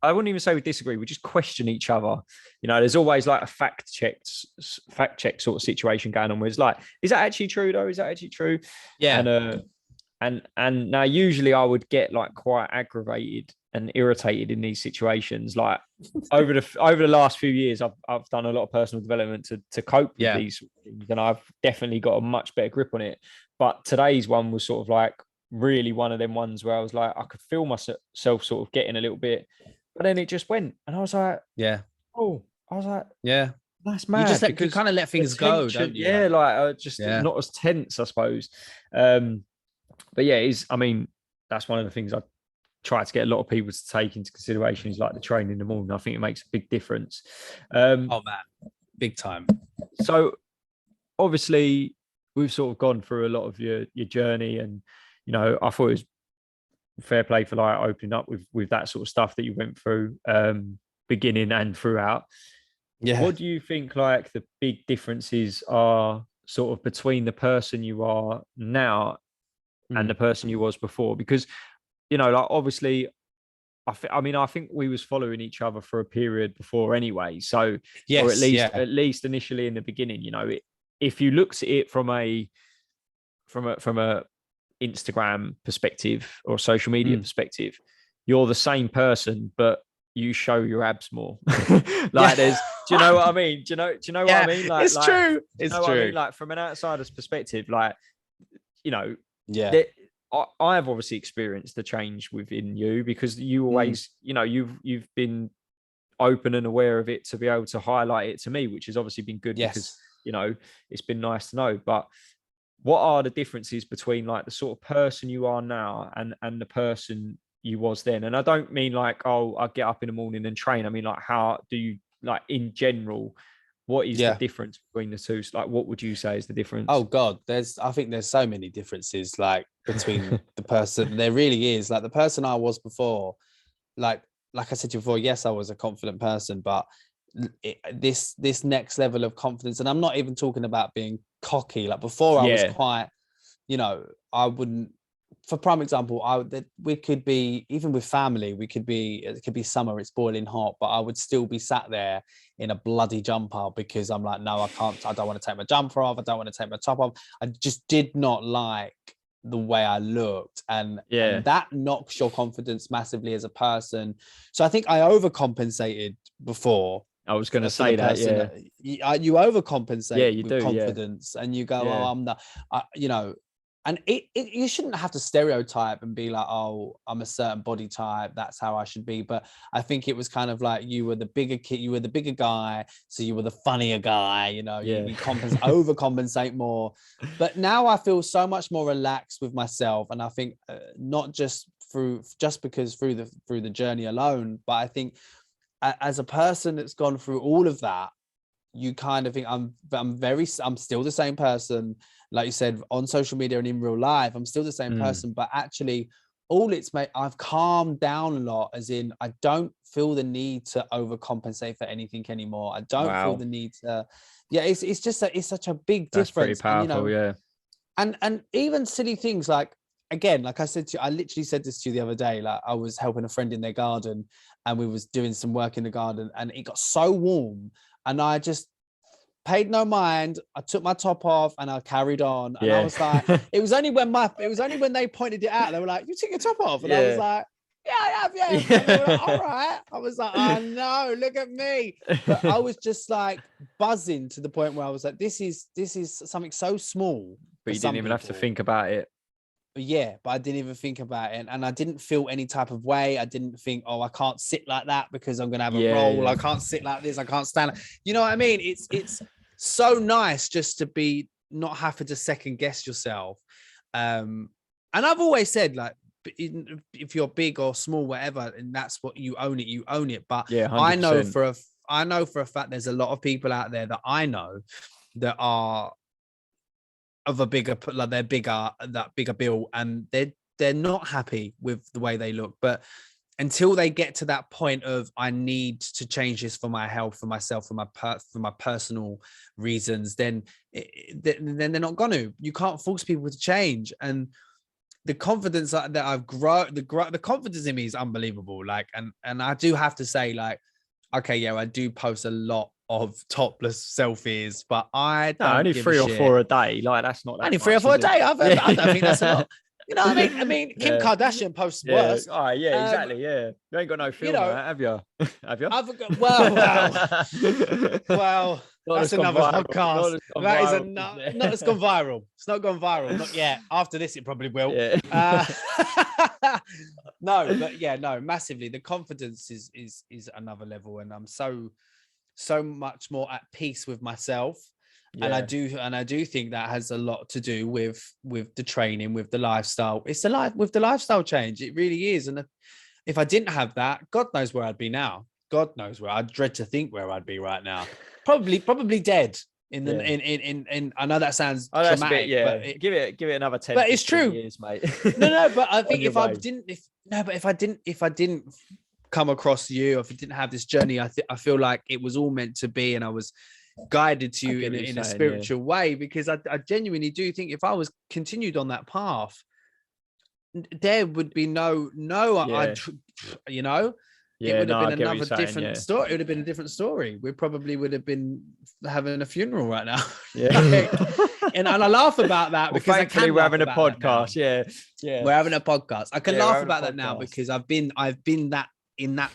I wouldn't even say we disagree. We just question each other. You know, there's always like a fact check sort of situation going on, where it's like, is that actually true though? Is that actually true? Yeah. And now usually I would get like quite aggravated and irritated in these situations. Like over the last few years, I've done a lot of personal development to cope with these things, and I've definitely got a much better grip on it. But today's one was sort of like really one of them ones where I was like, I could feel myself sort of getting a little bit, but then it just went, and I was like, that's mad. You kind of let things go, don't you? Yeah, like just not as tense, I suppose. But yeah, I mean, that's one of the things I try to get a lot of people to take into consideration is like the training in the morning. I think it makes a big difference. Oh man, big time. So obviously we've sort of gone through a lot of your journey, and I thought it was fair play for like opening up with that sort of stuff that you went through, beginning and throughout. Yeah. What do you think like the big differences are sort of between the person you are now and the person you was before? Because like obviously I think we was following each other for a period before anyway. So, yes, or at least initially in the beginning, if you looked at it from a Instagram perspective or social media perspective, you're the same person, but you show your abs more. Like do you know what I mean? Do you know what I mean? Like, it's true. It's true. What I mean? Like from an outsider's perspective, like, yeah. I have obviously experienced the change within you because you always, you've been open and aware of it to be able to highlight it to me, which has obviously been good because, it's been nice to know. But what are the differences between like the sort of person you are now and the person you was then? And I don't mean like, oh, I get up in the morning and train. I mean, like, how do you, like, in general, what is the difference between the two? Like, what would you say is the difference? Oh God, I think there's so many differences like between the person. There really is. Like the person I was before, like I said to you before, yes, I was a confident person, but this next level of confidence, and I'm not even talking about being cocky. Like before I was quite, I wouldn't, for prime example, we could be, even with family, it could be summer, it's boiling hot, but I would still be sat there in a bloody jumper because I'm like, no, I don't want to take my jumper off. I don't want to take my top off. I just did not like the way I looked. And that knocks your confidence massively as a person. So I think I overcompensated before. I was going to say that, you overcompensate you with do, confidence, and you go, oh, I'm not, and you shouldn't have to stereotype and be like, oh, I'm a certain body type, that's how I should be. But I think it was kind of like you were the bigger kid, you were the bigger guy, so you were the funnier guy, you overcompensate more. But now I feel so much more relaxed with myself, and I think not just because through the journey alone, but I think as a person that's gone through all of that, you kind of think I'm still the same person. Like you said, on social media and in real life, I'm still the same person, but actually I've calmed down a lot, as in I don't feel the need to overcompensate for anything anymore. I don't feel the need to, it's just it's such a big difference. That's pretty powerful, and even silly things like, again, like I said to you, I literally said this to you the other day, like I was helping a friend in their garden and we was doing some work in the garden and it got so warm and I just paid no mind. I took my top off and I carried on. And I was like, it was only when they pointed it out, they were like, you took your top off? And I was like, yeah, I have, yeah. And they were like, all right. I was like, oh no, look at me. But I was just like buzzing to the point where I was like, this is something so small. But you didn't even have to think about it. But I didn't even think about it, and I didn't feel any type of way. I didn't think, oh, I can't sit like that because I'm gonna have a roll. I can't sit like this. I can't stand. You know what I mean? It's so nice just to be not having to second guess yourself. And I've always said, like, if you're big or small, whatever, and that's what you own it. But 100%. I know for a fact there's a lot of people out there that I know that are of a bigger, like they're bigger bill, and they're not happy with the way they look. But until they get to that point of, I need to change this for my health, for myself, for my personal reasons, then they're not gonna. You can't force people to change. And the confidence that I've grown, the confidence in me is unbelievable. Like, and I do have to say, like, okay, I do post a lot of topless selfies, but I don't only give 3 a or shit. 4 a day. Like, that's not that only much, 3 or 4 a day. I don't think that's a lot. You know what I mean? I mean, Kim Kardashian posts worse. Oh, yeah, exactly. Yeah, you ain't got no film, have you? Have you? Well. That's another podcast. That is not. It's gone viral. It's not gone viral. Not yet. After this, it probably will. Yeah. No, massively. The confidence is another level, and I'm so much more at peace with myself. And I do think that has a lot to do with the training, with the lifestyle. It's with the lifestyle change. It really is. And if I didn't have that, God knows where I'd be now. God knows where. I'd dread to think where I'd be right now. Probably dead. In I know that sounds that's dramatic, a bit, but give it another 10 but it's true years, mate. no, but I think if I didn't come across you, if I didn't have this journey, I feel like it was all meant to be, and I was guided to you in a spiritual way, because I genuinely do think if I was continued on that path, there would be no you know. It would have been another different story. It would have been a different story. We probably would have been having a funeral right now. Yeah. and I laugh about that because thankfully we're having a podcast. Yeah. We're having a podcast. I can laugh about that now because I've been that in that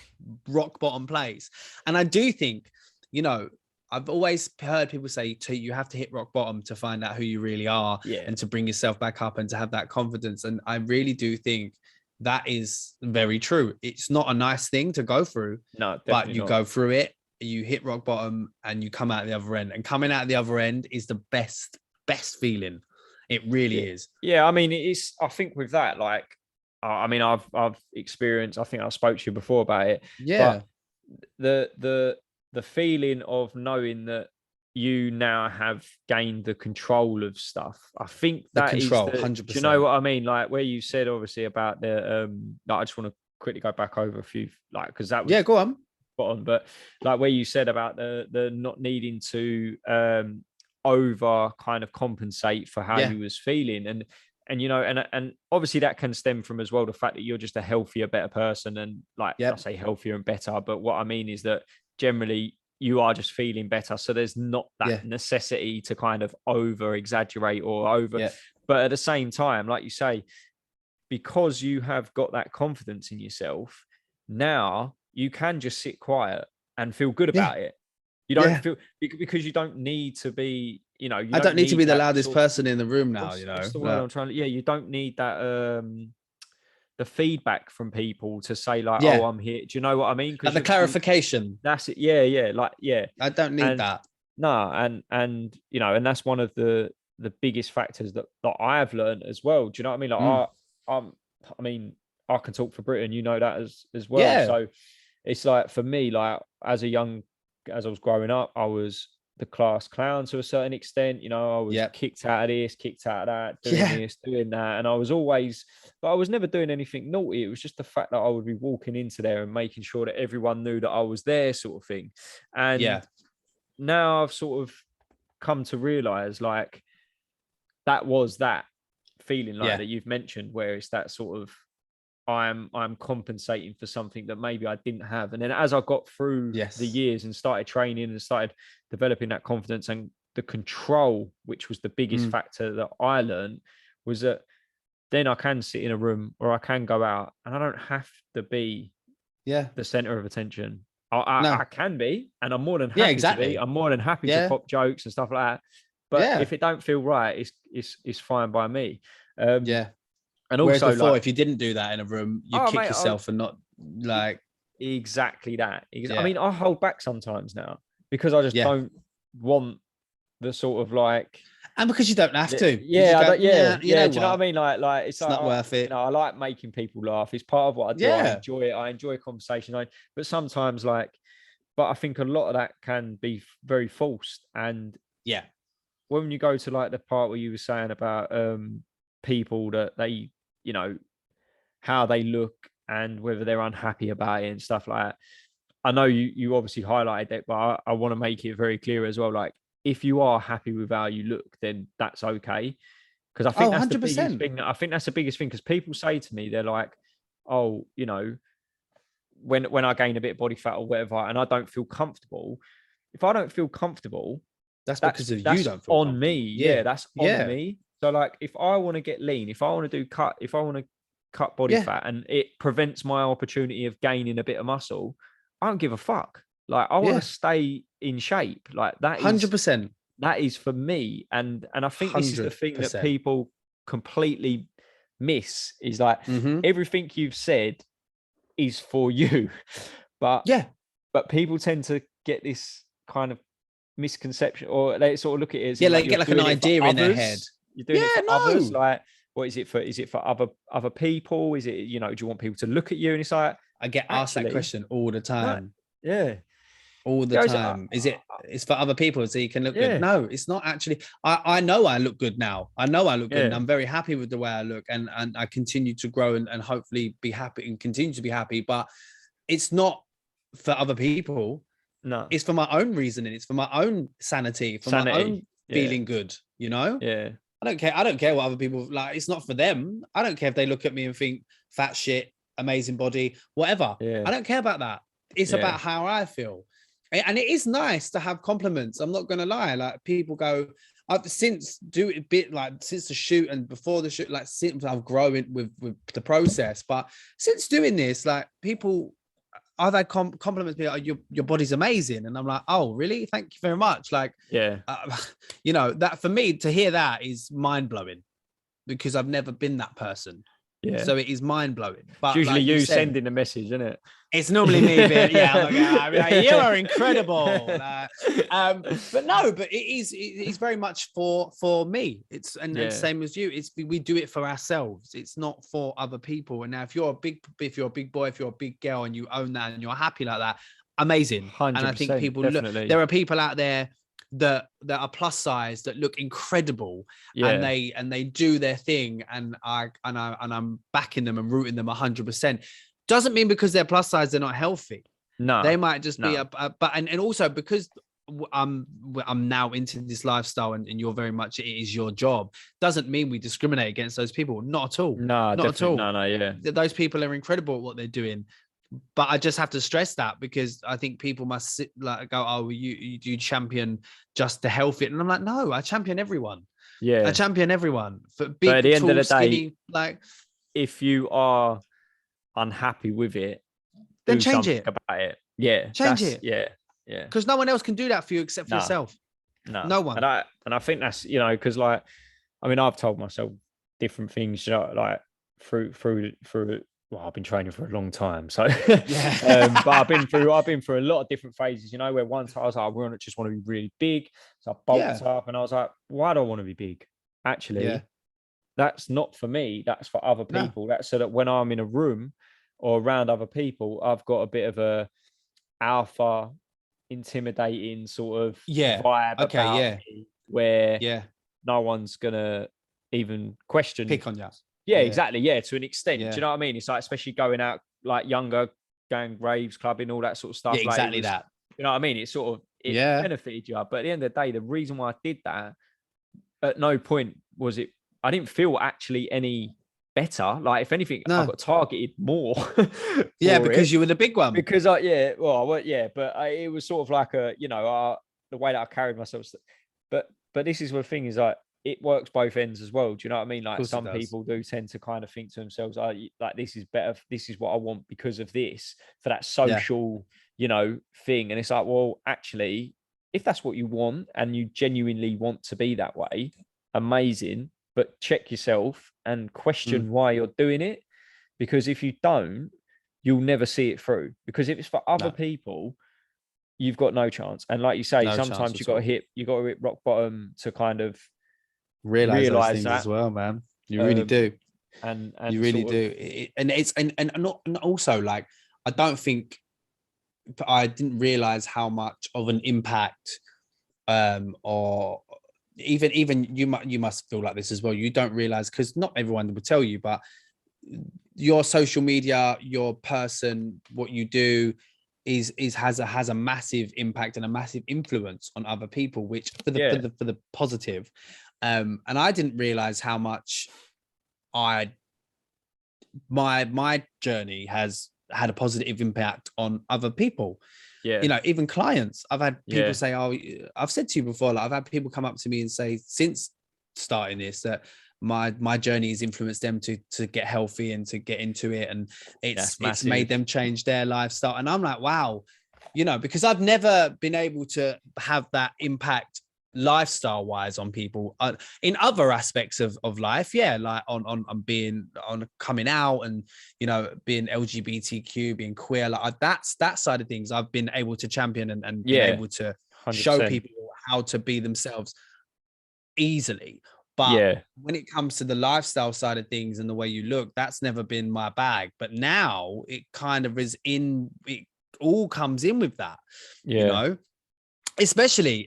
rock bottom place. And I do think, you know, I've always heard people say you have to hit rock bottom to find out who you really are and to bring yourself back up and to have that confidence. And I really do think that is very true. It's not a nice thing to go through, but you go through it, you hit rock bottom and you come out the other end, and coming out the other end is the best feeling. It really is. Yeah. I mean, I think with that, like, I mean, I've experienced, I think I spoke to you before about it. Yeah. But the feeling of knowing that you now have gained the control of stuff. I think that the control, 100%. Do you know what I mean? Like where you said obviously about the like, I just want to quickly go back over a few, like, because that was go on. But like where you said about the not needing to over kind of compensate for how you was feeling, and you know, and obviously that can stem from as well the fact that you're just a healthier, better person, and like I say healthier and better, but what I mean is that generally you are just feeling better. So there's not that necessity to kind of over exaggerate or over, but at the same time, like you say, because you have got that confidence in yourself, now you can just sit quiet and feel good about it. You don't feel, because you don't need to be, you know, I don't need to be the loudest person in the room now, you know. That's the word I'm trying to, you don't need that, the feedback from people to say like, oh, I'm here. Do you know what I mean? Like the clarification. That's it. Yeah. Like, I don't need that. No. And, you know, and that's one of the biggest factors that I have learned as well. Do you know what I mean? Like, I mean, I can talk for Britain, you know that as well. Yeah. So it's like, for me, like as I was growing up, I was the class clown to a certain extent. You know, I was kicked out of this, kicked out of that, doing this, doing that. And I was always, but I was never doing anything naughty. It was just the fact that I would be walking into there and making sure that everyone knew that I was there, sort of thing. And now I've sort of come to realize, like, that was that feeling like that you've mentioned, where it's that sort of, I'm compensating for something that maybe I didn't have. And then as I got through the years and started training and started developing that confidence and the control, which was the biggest factor that I learned, was that then I can sit in a room or I can go out and I don't have to be the center of attention. I can be, and I'm more than happy to be. I'm more than happy to pop jokes and stuff like that. But if it don't feel right, it's fine by me. And whereas also, before, like, if you didn't do that in a room, you kick yourself and not like exactly that. I mean, I hold back sometimes now because I just don't want the sort of like, and because you don't have to. Do you know what I mean? Like it's like, not worth it. You know, I like making people laugh. It's part of what I do. I enjoy it. I enjoy conversation. But sometimes, like, but I think a lot of that can be very forced. And when you go to like the part where you were saying about people that they, you know, how they look and whether they're unhappy about it and stuff like that. I know you obviously highlighted that, but I want to make it very clear as well. Like, if you are happy with how you look, then that's okay. Because I think that's 100%. The biggest thing. I think that's the biggest thing. Because people say to me, they're like, oh, you know, when I gain a bit of body fat or whatever, and I don't feel comfortable. If I don't feel comfortable, that's because of you don't feel on me. Yeah, that's on me. So like, if I want to get lean, if I want to cut body fat and it prevents my opportunity of gaining a bit of muscle, I don't give a fuck. Like, I want to stay in shape. Like, that is 100%. That is for me. And I think this is the thing that people completely miss, is like, everything you've said is for you. But people tend to get this kind of misconception, or they sort of look at it as Yeah, like they get like an idea in their head. You're doing it for others. Like, what is it for? Is it for other people? Is it, you know, do you want people to look at you? And it's like, I get asked that question all the time. No, yeah. All the time. It's for other people so you can look good? No, it's not actually. I know I look good now. I know I look good, and I'm very happy with the way I look, and I continue to grow and hopefully be happy and continue to be happy. But it's not for other people. No, it's for my own reasoning. It's for my own sanity, my own feeling good. You know? Yeah. I don't care. I don't care what other people like. It's not for them. I don't care if they look at me and think fat shit, amazing body, whatever. I don't care about that. It's about how I feel. And it is nice to have compliments. I'm not gonna lie. Like, people go, since the shoot and before the shoot, like, since I've grown with the process, but since doing this, like, people, I've had compliments be like, your body's amazing, and I'm like, oh really, thank you very much. Like, you know, that for me to hear that is mind-blowing, because I've never been that person. So it is mind-blowing. But it's usually like you sending the message, isn't it? It's normally me being, I'm like, you are incredible. But it's very much for me. It's and same as you. We do it for ourselves. It's not for other people. And now if you're a big boy, if you're a big girl, and you own that and you're happy like that, amazing. And I think people look. There are people out there that are plus size that look incredible, and they do their thing, and I'm backing them and rooting them 100%. Doesn't mean because they're plus size they're not healthy. No, they might just be and also because I'm now into this lifestyle, and you're very much, it is your job, doesn't mean we discriminate against those people. Not at all. No, not at all. No, those people are incredible at what they're doing. But I just have to stress that, because I think people must go, oh, you champion just the healthy, and I'm like, no, I champion everyone. I champion everyone for big, but at the end of the day, like, if you are unhappy with it, then change it about it. Change it. Because no one else can do that for you except for yourself. No one. And I think that's, you know, because, like, I mean, I've told myself different things, you know, like through well, I've been training for a long time, so but I've been through a lot of different phases, you know, where once I was like, I just want to be really big, so I bulked up, and I was like, why do I want to be big? Actually, that's not for me, that's for other people. That's so that when I'm in a room or around other people, I've got a bit of a alpha, intimidating sort of vibe about me, where no one's gonna even question, pick on you. Exactly. To an extent. Do you know what I mean? It's like, especially going out, like, younger, going raves, clubbing, all that sort of stuff. Exactly, like, that. You know what I mean? It sort of benefited you. But at the end of the day, the reason why I did that, at no point was it, I didn't feel actually any better. Like, if anything, I got targeted more. Because you were the big one. Because but it was sort of like a, you know, the way that I carried myself. But this is the thing, is like, it works both ends as well. Do you know what I mean? Like, some people do tend to kind of think to themselves, oh, like, this is better. This is what I want because of this, for that social, you know, thing. And it's like, well, actually, if that's what you want and you genuinely want to be that way, amazing. But check yourself and question why you're doing it. Because if you don't, you'll never see it through. Because if it's for other people, you've got no chance. And like you say, sometimes you've got to hit rock bottom to kind of realize that as well, man. You really do. And you really do. And also, like, I don't think I didn't realize how much of an impact, or even you must feel like this as well. You don't realize, because not everyone will tell you, but your social media, your person, what you do has a massive impact and a massive influence on other people, which for the positive. And I didn't realize how much my journey has had a positive impact on other people. You know, even clients. I've had people say, oh, I've said to you before, like, I've had people come up to me and say, since starting this, that my journey has influenced them to get healthy and to get into it, and it's made them change their lifestyle. And I'm like, wow, you know, because I've never been able to have that impact lifestyle wise on people in other aspects of life, like on being, on coming out, and, you know, being LGBTQ, being queer, like, that's that side of things I've been able to champion and been able to 100%. show people how to be themselves easily. But when it comes to the lifestyle side of things and the way you look, that's never been my bag. But now it kind of is it all comes in with that, you know, especially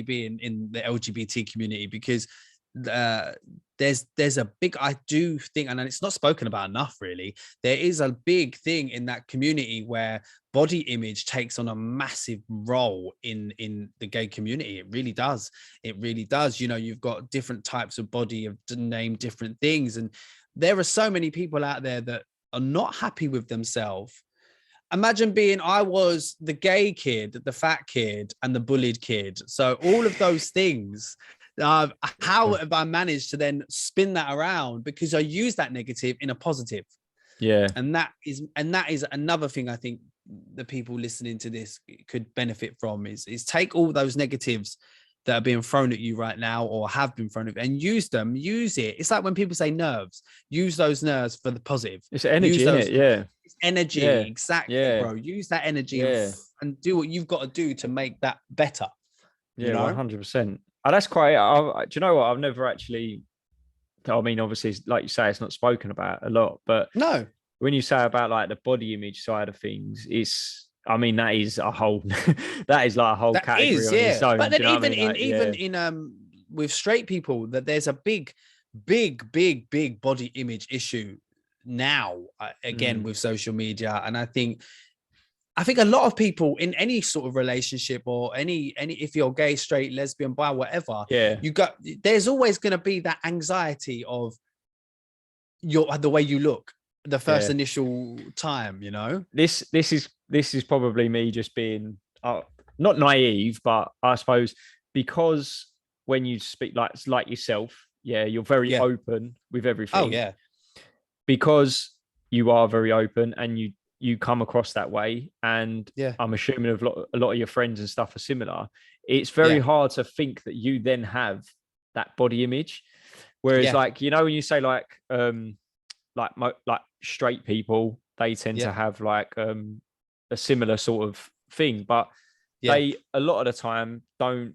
being in the LGBT community, because there's a big, I do think, and it's not spoken about enough really, there is a big thing in that community where body image takes on a massive role in the gay community. It really does. You know, you've got different types of body to name different things, and there are so many people out there that are not happy with themselves. Imagine I was the gay kid, the fat kid, and the bullied kid. So all of those things, how have I managed to then spin that around? Because I use that negative in a positive. Yeah. And that is another thing I think the people listening to this could benefit from is take all those negatives that are being thrown at you right now or have been thrown at you and use it. It's like when people say nerves, use those nerves for the positive. It's energy, isn't it? Yeah. It's energy. Yeah. Exactly, bro. Use that energy and do what you've got to do to make that better. Yeah, 100%. Oh, that's quite, do you know what? I've never actually, I mean, obviously, like you say, it's not spoken about a lot, but no, when you say about like the body image side of things, I mean, that is a whole, that is like a whole category on its own. But then in with straight people, that there's a big body image issue now, again, with social media. And I think a lot of people in any sort of relationship or any if you're gay, straight, lesbian, bi, whatever, there's always going to be that anxiety of the way you look the first initial time, you know. This is probably me just being not naive, but I suppose because when you speak like yourself, you're very open with everything. Oh yeah, because you are very open and you come across that way, and I'm assuming a lot of your friends and stuff are similar. It's very hard to think that you then have that body image, whereas like, you know, when you say like straight people, they tend to have like a similar sort of thing, but they a lot of the time don't,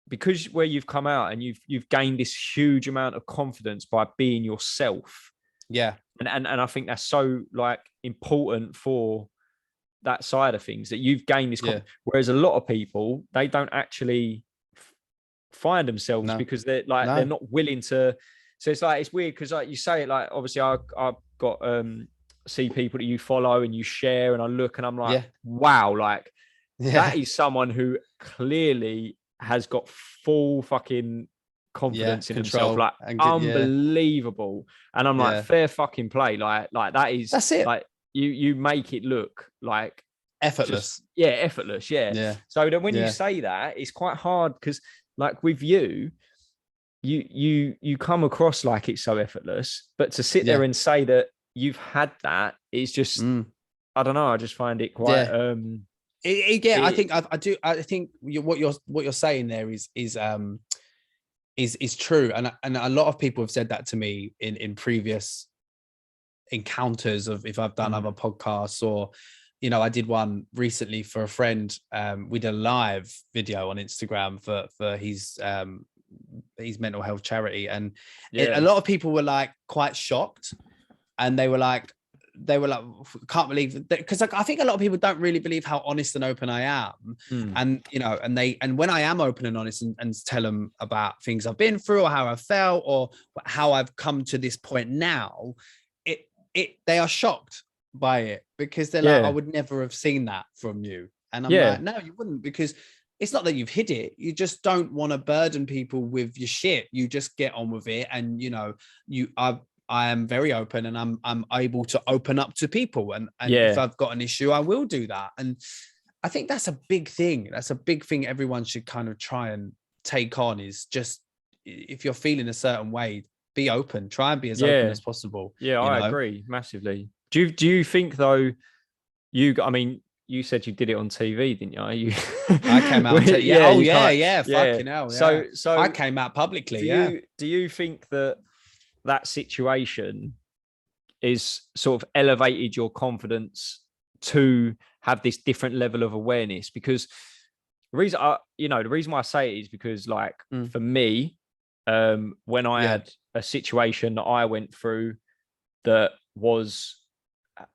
because where you've come out and you've gained this huge amount of confidence by being yourself. And I think that's so like important for that side of things, that you've gained this whereas a lot of people, they don't actually find themselves because they're like they're not willing to. So it's like, it's weird because like you say it, like obviously I've got see people that you follow and you share, and I look and I'm like, wow, like that is someone who clearly has got full fucking confidence in himself, like unbelievable. And I'm like, fair fucking play, like that's it. Like you make it look like effortless. Effortless. So then when you say that, it's quite hard because like with you come across like it's so effortless, but to sit there and say that you've had that, it's just I don't know, I just find it quite I think I do. I think what you're saying there is true, and a lot of people have said that to me in previous encounters of if I've done other podcasts, or you know, I did one recently for a friend. We did a live video on Instagram for his mental health charity, and a lot of people were like quite shocked, and they were like, can't believe, because I think a lot of people don't really believe how honest and open I am. And you know, and when I am open and honest and tell them about things I've been through or how I felt or how I've come to this point now, they are shocked by it, because they're like, I would never have seen that from you. And I'm like, no, you wouldn't, because it's not that you've hid it, you just don't want to burden people with your shit. You just get on with it, and you know, I am very open, and I'm able to open up to people, and if I've got an issue, I will do that. And I think that's a big thing. That's a big thing everyone should kind of try and take on, is just, if you're feeling a certain way, be open, try and be as open as possible. I agree massively. Do you think though, I mean, you said you did it on TV, didn't you? I came out. Fucking hell. So I came out publicly. Do you think that situation is sort of elevated your confidence to have this different level of awareness? Because the reason why I say it is because, like, for me, when I had a situation that I went through that was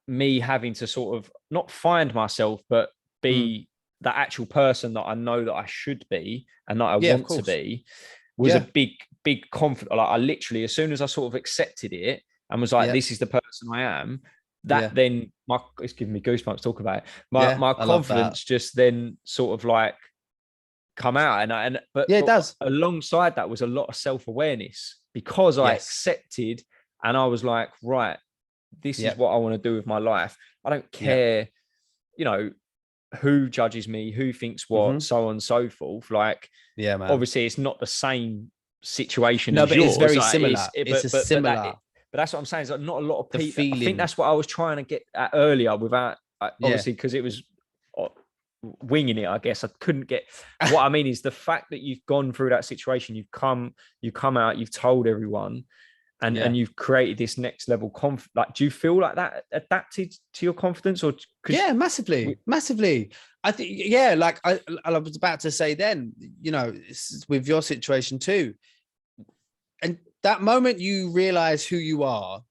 me having to sort of not find myself, but be the actual person that I know that I should be and that I want to be, was a big confidence. Like, I literally, as soon as I sort of accepted it and was like, this is the person I am, then it's giving me goosebumps talking about it. My confidence just then sort of like come out, but it does. Alongside that was a lot of self-awareness, because I accepted, and I was like, right, this is what I want to do with my life. I don't care, who judges me, who thinks what, so on and so forth. Like, man. Obviously it's not the same situation as but yours. It's very similar. But that's what I'm saying, is like, not a lot of people. I think that's what I was trying to get at earlier, without obviously, because it was winging it, I guess. I couldn't get what I mean is the fact that you've gone through that situation, you come out, you've told everyone, and you've created this next level like, do you feel like that adapted to your confidence? Or massively. I think like I was about to say then, with your situation too, and that moment you realize who you are,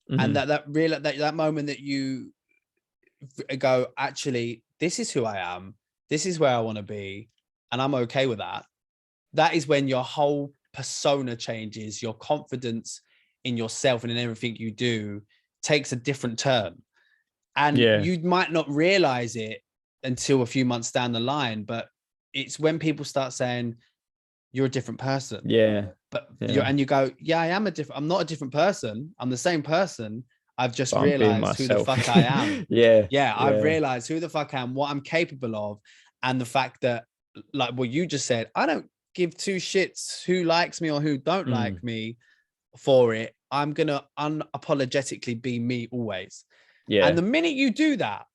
and that moment that you go, actually, this is who I am, this is where I want to be, and I'm okay with that. That is when your whole persona changes, your confidence in yourself and in everything you do takes a different turn. And you might not realize it until a few months down the line, but it's when people start saying you're a different person. You go, I'm not a different person, I'm the same person. I've just realized who the fuck I am. I've realized who the fuck I am, what I'm capable of, and the fact that, like what you just said, I don't give two shits who likes me or who don't like me for it. I'm gonna unapologetically be me always. And the minute you do that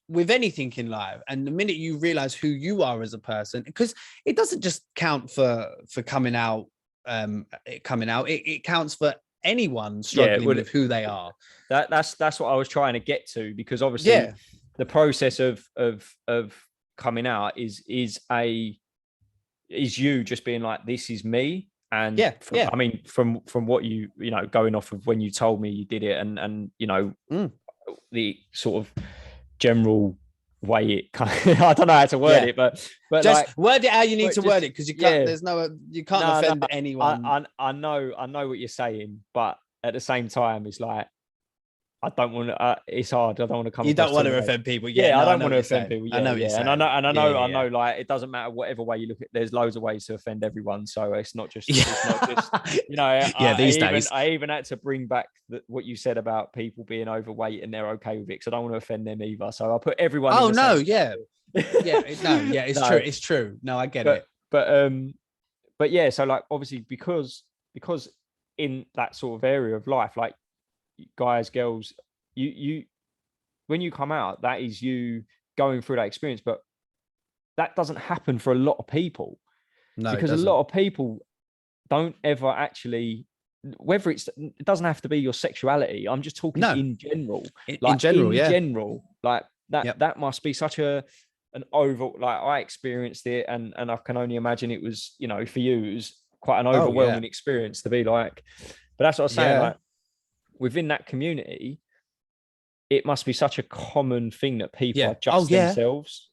with anything in life, and the minute you realize who you are as a person, because it doesn't just count for coming out, it counts for anyone struggling with who they are. That's what I was trying to get to, because obviously the process of coming out is you just being like, this is me. And I mean, from what you going off of when you told me you did it, and the sort of general way it kind of, I don't know how to word it, but just like, word it how you need to word it, because you can't. You can't offend anyone. I know what you're saying, but at the same time, it's like, I don't want to. It's hard. I don't want to come. You don't want to offend people. I don't want to offend people. I know what you're saying. And I know. Like, it doesn't matter whatever way you look at. There's loads of ways to offend everyone. So it's not just. It's not just. These days. I even had to bring back what you said about people being overweight and they're okay with it, because I don't want to offend them either. So I put everyone. Oh no! It's true. It's true. No, I get it. But yeah. So like, obviously, because in that sort of area of life, like, guys, girls, you when you come out, that is you going through that experience, but that doesn't happen for a lot of people. Because a lot of people don't ever actually, whether it doesn't have to be your sexuality, I'm just talking in general. In general, like that must be such an over, like, I experienced it, and I can only imagine it was, for you, it was quite an overwhelming experience to be like. But that's what I was saying, like, within that community, it must be such a common thing that people are just themselves.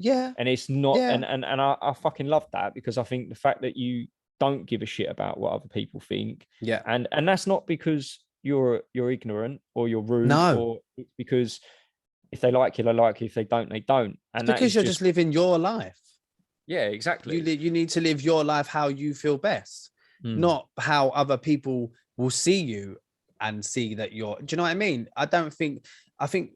And it's not, and I fucking love that, because I think the fact that you don't give a shit about what other people think, and that's not because you're ignorant or you're rude, or it's because if they like you, they like you. If they don't, they don't. And it's because you're just living your life. Yeah, exactly. You need to live your life how you feel best, not how other people will see you and see that do you know what I mean? I think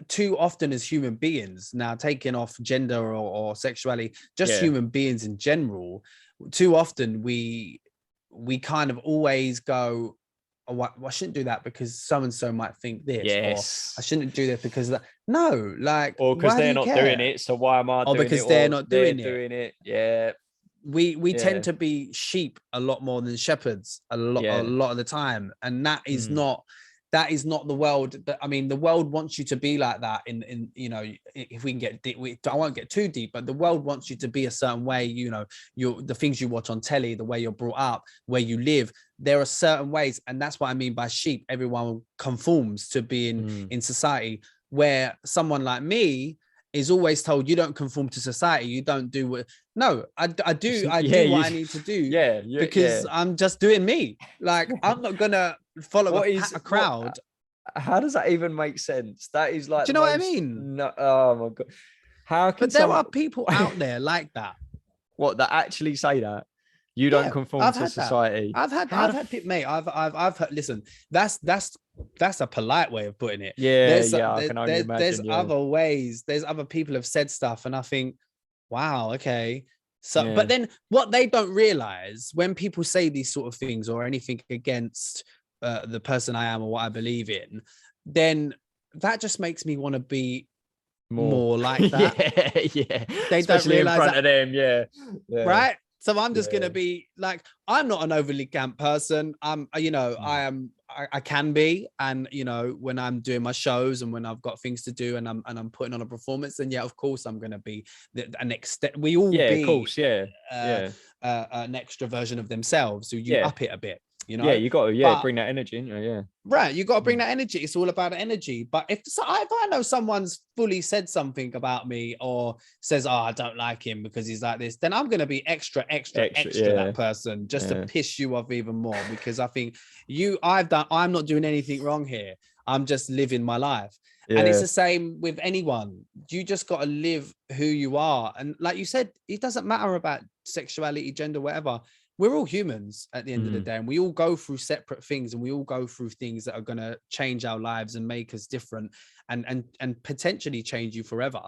too often as human beings, now taking off gender or sexuality, just human beings in general, too often we kind of always go, oh, I shouldn't do that because so-and-so might think this, or I shouldn't do this because that. No, like, or because they're not doing it, so why am I doing it? Or because they're not doing it. Yeah. We tend to be sheep a lot more than shepherds a lot of the time, and that is not that is not the world. I mean, the world wants you to be like that. In you know, if we can get deep, I won't get too deep, but the world wants you to be a certain way. You know, the things you watch on telly, the way you're brought up, where you live. There are certain ways, and that's what I mean by sheep. Everyone conforms to being in society. Where someone like me is always told, you don't conform to society. You don't do what. No, I do. I do what I need to do. Because I'm just doing me. Like, I'm not gonna follow a crowd. How does that even make sense? That is like, do you know what I mean? No, oh my God. How can there are people out there like that. What, that actually say that? You don't conform to society. I've had people, mate. I've heard, listen, that's a polite way of putting it. I can only imagine. There's other ways. There's other people have said stuff, and I think, wow, okay. So, but then what they don't realize when people say these sort of things or anything against the person I am or what I believe in, then that just makes me want to be more like that. They especially don't realize in front of them. Right. So I'm just going to be like, I'm not an overly camp person. I can be. And, you know, when I'm doing my shows and when I've got things to do and I'm putting on a performance, then of course I'm going to be an extent. We all be, of course. an extra version of themselves. So you up it a bit. You know, you got to bring that energy in you, right. You got to bring that energy. It's all about energy. But if I know someone's fully said something about me or says, "Oh, I don't like him because he's like this," then I'm going to be extra that person just to piss you off even more, because I think I'm not doing anything wrong here. I'm just living my life. And it's the same with anyone. You just got to live who you are. And like you said, it doesn't matter about sexuality, gender, whatever. We're all humans at the end of the day, and we all go through separate things, and we all go through things that are going to change our lives and make us different and potentially change you forever.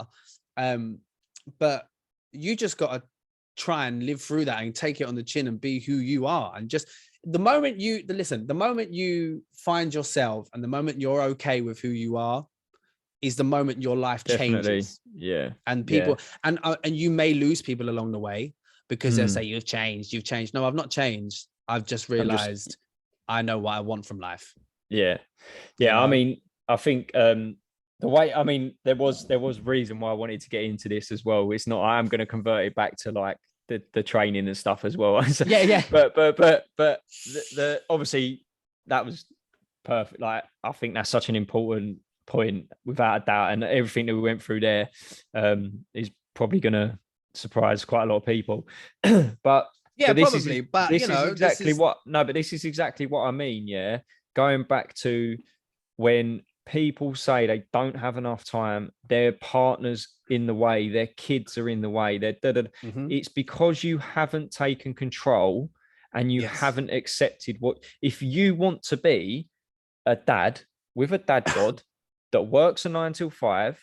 But you just got to try and live through that and take it on the chin and be who you are. And just the moment you find yourself and the moment you're okay with who you are is the moment your life changes. And people, and you may lose people along the way, because they'll say, you've changed. No, I've not changed. I've just realized I know what I want from life. You know? I mean, I think the way, I mean, there was reason why I wanted to get into this as well. It's not, I am going to convert it back to like the training and stuff as well. But the obviously that was perfect. Like, I think that's such an important point without a doubt. And everything that we went through there is probably going to surprise quite a lot of people. but this is exactly what I mean. Going back to when people say they don't have enough time, their partner's in the way, their kids are in the way, it's because you haven't taken control and you haven't accepted what, if you want to be a dad with a dad bod that works a 9 till 5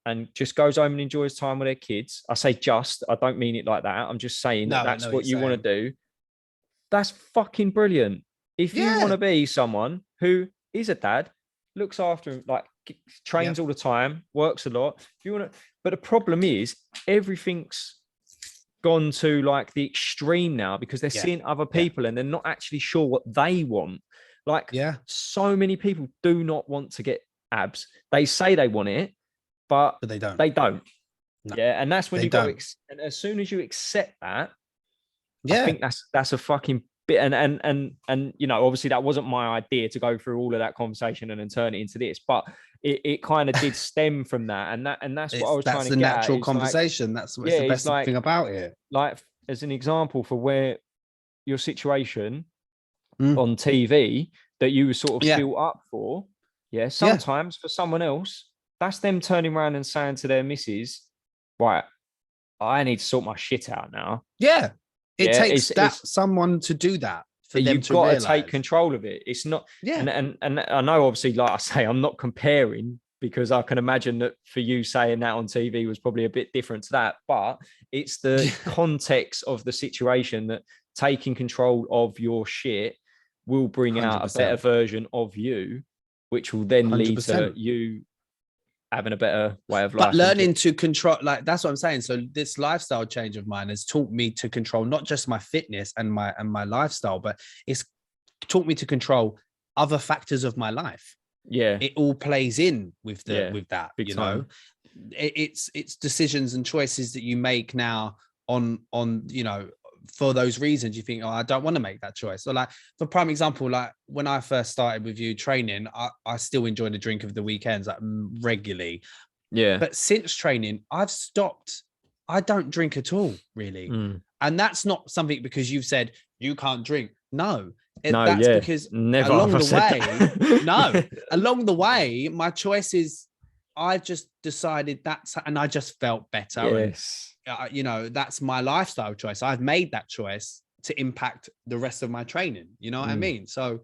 and just goes home and enjoys time with their kids. I say just, I don't mean it like that. I'm just saying that's what you want to do. That's fucking brilliant. If you want to be someone who is a dad, looks after him, like trains all the time, works a lot. If you want to, but the problem is everything's gone to like the extreme now, because they're seeing other people and they're not actually sure what they want. Like so many people do not want to get abs. They say they want it, but they don't. No, and that's when you go. And as soon as you accept that, I think that's a fucking bit. And you know, obviously that wasn't my idea to go through all of that conversation and then turn it into this, but it kind of did stem from that. And that's what I was trying to get. That's the natural conversation. Like, that's what's the best thing about it. Like, as an example for where your situation on TV that you were sort of built up for, sometimes for someone else, that's them turning around and saying to their missus, right, I need to sort my shit out now. It takes someone to do that. For them you've got to take control of it. It's not, and I know, obviously, like I say, I'm not comparing, because I can imagine that for you saying that on TV was probably a bit different to that, but it's the context of the situation that taking control of your shit will bring 100%. Out a better version of you, which will then 100%. Lead to you having a better way of life. But learning to control, like, that's what I'm saying. So this lifestyle change of mine has taught me to control not just my fitness and my lifestyle, but it's taught me to control other factors of my life. Yeah. It all plays in with with that, big you time. know. It's decisions and choices that you make now on you know, for those reasons. You think, oh, I don't want to make that choice. So like, for prime example, like when I first started with you training, I still enjoy the drink of the weekends, like regularly. Yeah. But since training, I've stopped. I don't drink at all, really. And that's not something because you've said you can't drink. No, that's because never along the way, that. along the way, my choices, I've just decided and I just felt better. Yes. And, you know, that's my lifestyle choice. I've made that choice to impact the rest of my training. You know what I mean? So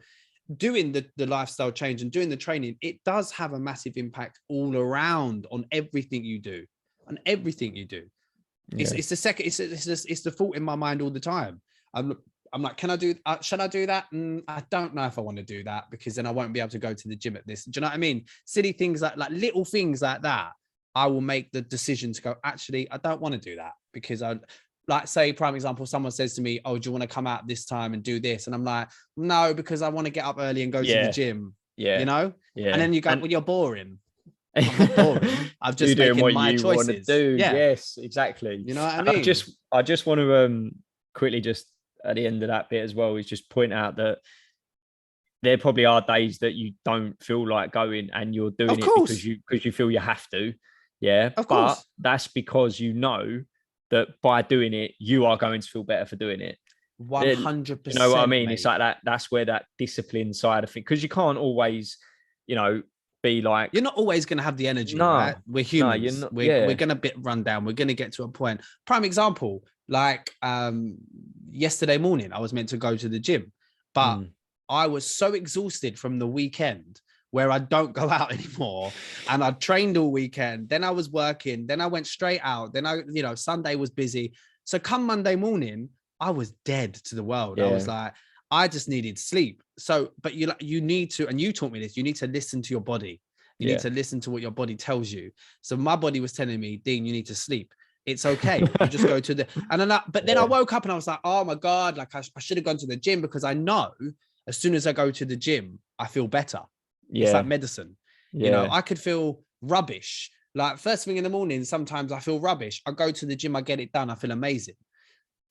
doing the lifestyle change and doing the training, it does have a massive impact all around on everything you do, on everything you do. It's the second, it's the thought in my mind all the time. I'm like, can I do, should I do that? I don't know if I want to do that because then I won't be able to go to the gym at this. Do you know what I mean? Silly things like little things like that. I will make the decision to go, actually, I don't want to do that because like, say, prime example, someone says to me, oh, do you want to come out this time and do this? And I'm like, no, because I want to get up early and go to the gym, you know? And then you go, well, you're boring. I'm not boring. I'm just making what my choices. Want to do. Yeah. Yes, exactly. You know what I mean? I just want to quickly just at the end of that bit as well is just point out that there probably are days that you don't feel like going and you're doing it because you feel you have to. Yeah. But that's because you know that by doing it, you are going to feel better for doing it. 100%. You know what I mean? Mate. It's like that. That's where that discipline side of things, because you can't always, you know, be like, you're not always going to have the energy, right? We're humans. We're going to bit run down. We're going to get to a point. Prime example, like yesterday morning, I was meant to go to the gym, but I was so exhausted from the weekend where I don't go out anymore. And I trained all weekend. Then I was working. Then I went straight out. Then Sunday was busy. So come Monday morning, I was dead to the world. I was like, I just needed sleep. So, but you need to, and you taught me this, you need to listen to your body. You need to listen to what your body tells you. So my body was telling me, Dean, you need to sleep. It's okay. You just go to then I woke up and I was like, oh my God, like I should have gone to the gym because I know as soon as I go to the gym, I feel better. It's like medicine. You know, I could feel rubbish. Like first thing in the morning, sometimes I feel rubbish. I go to the gym, I get it done. I feel amazing.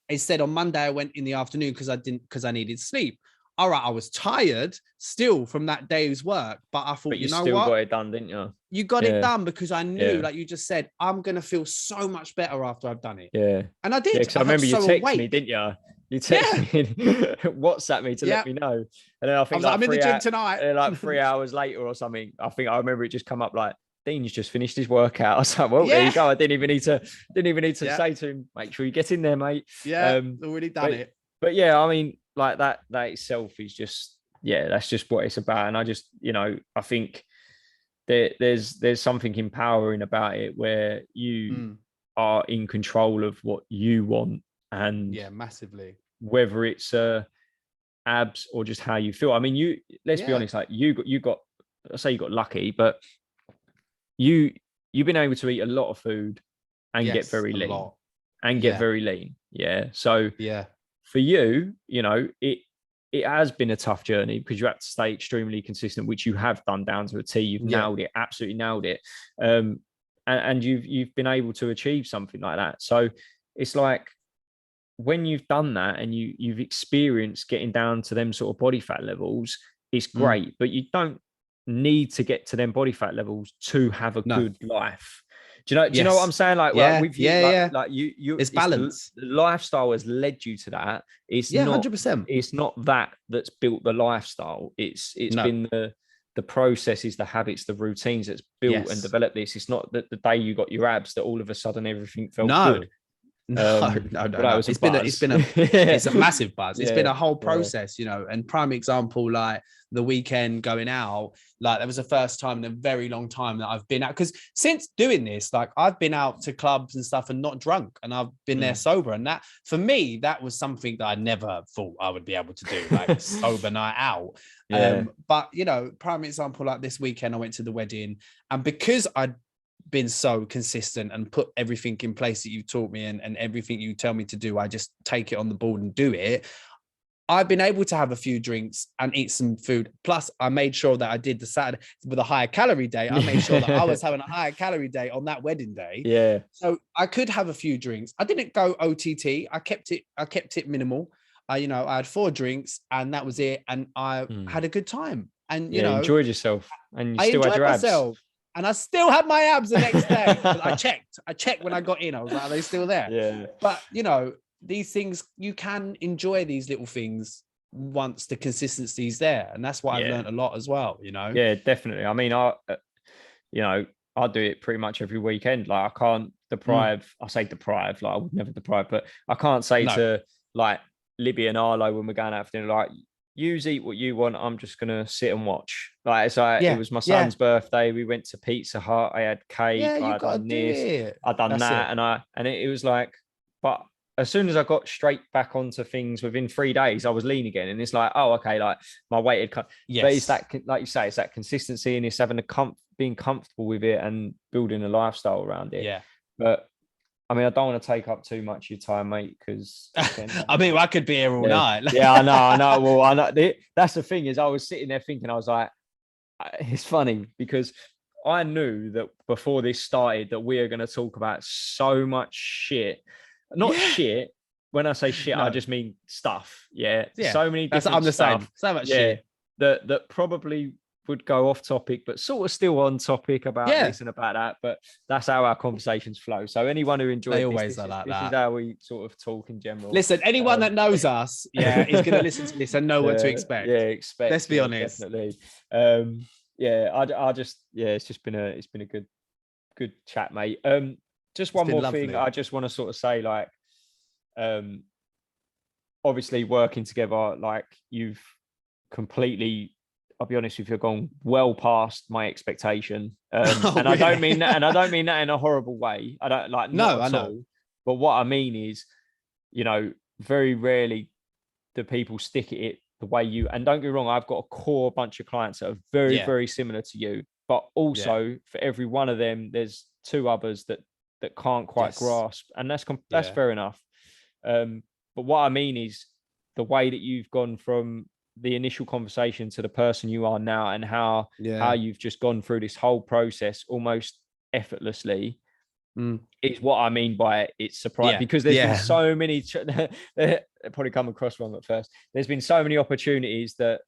Instead, on Monday, I went in the afternoon because I needed sleep. All right, I was tired still from that day's work, but I thought, you know what? You still got it done, didn't you? You got it done because I knew, like you just said, I'm going to feel so much better after I've done it. Yeah. And I did. Yeah, because I remember you texted me, didn't you? You texted me, WhatsApp me to let me know. And then I think I'm in the gym tonight. Like 3 hours later or something, I remember it just come up like, Dean's just finished his workout. I was like, well, there you go. I didn't even need to say to him, make sure you get in there, mate. Yeah, already done it. But yeah, I mean, like that itself is just, that's just what it's about. And I just, you know, I think there's something empowering about it where you are in control of what you want. And massively. Whether it's abs or just how you feel. I mean, let's be honest, like you got, I say you got lucky, but you've been able to eat a lot of food and get very lean. Yeah. So for you, you know, it has been a tough journey because you have to stay extremely consistent, which you have done down to a T. You've nailed it, absolutely nailed it. And you've been able to achieve something like that. So it's like when you've done that and you've experienced getting down to them sort of body fat levels, it's great, but you don't need to get to them body fat levels to have a good life. Do you know what I'm saying? Like, with you, like you, it's balance. The lifestyle has led you to that. It's 100%. It's not that's built the lifestyle. It's been the processes, the habits, the routines that's built and developed this. It's not that the day you got your abs that all of a sudden everything felt good. No. It's a massive buzz. It's been a whole process, you know. And prime example, like the weekend going out, like that was the first time in a very long time that I've been out, because since doing this, like I've been out to clubs and stuff and not drunk, and I've been there sober, and that for me, that was something that I never thought I would be able to do, like sober night out. But you know, prime example, like this weekend I went to the wedding, and because I'd been so consistent and put everything in place that you've taught me, and everything you tell me to do, I just take it on the board and do it. I've been able to have a few drinks and eat some food. Plus, I made sure that I did the Saturday with a higher calorie day. I made sure that I was having a higher calorie day on that wedding day. Yeah. So I could have a few drinks. I didn't go OTT. I kept it minimal. I had 4 drinks and that was it. And I had a good time. And you know, enjoyed yourself. And you I still had enjoyed your abs. myself. And I still had my abs the next day. I checked when I got in. I was like, are they still there? Yeah. But you know, these things, you can enjoy these little things once the consistency's there. And that's what I've learned a lot as well, you know? Yeah, definitely. I mean, I do it pretty much every weekend. Like I can't deprive, I say deprive, like I would never deprive, but I can't say to like Libby and Arlo when we're going out for dinner, like, you eat what you want. I'm just going to sit and watch. Like, it's like, it was my son's birthday. We went to Pizza Hut. I had cake. I done this. I done that. And it was like, but as soon as I got straight back onto things within 3 days, I was lean again. And it's like, oh, okay, like my weight had come. Yes. But it's that, like you say, it's that consistency and it's having being comfortable with it and building a lifestyle around it. Yeah. But I mean, I don't want to take up too much of your time, mate, because I mean, I could be here all night. Yeah, I know. Well, I know. That's the thing is, I was sitting there thinking, I was like, it's funny because I knew that before this started that we are going to talk about so much shit. Not shit. When I say shit, I just mean stuff. Yeah. So many different I'm the stuff. same. So much shit. That probably would go off topic, but sort of still on topic about this and about that. But that's how our conversations flow. So anyone who enjoys this is how we sort of talk in general. Listen, anyone that knows us, is going to listen to this and know what to expect. Yeah, expect. Let's be honest. Definitely. I just it's just been a good chat, mate. Just one more thing I just want to sort of say, like, obviously working together, like you've completely, I'll be honest with you, gone well past my expectation. And I don't mean that, in a horrible way. I don't like, no, I know. All. But what I mean is, you know, very rarely do people stick at it the way you, and don't get me wrong, I've got a core bunch of clients that are very, very similar to you, but also for every one of them, there's 2 others that can't quite grasp. And that's fair enough. But what I mean is the way that you've gone from the initial conversation to the person you are now, and how you've just gone through this whole process almost effortlessly is what I mean by it's surprising, because there's been so many probably come across wrong at first. There's been so many opportunities that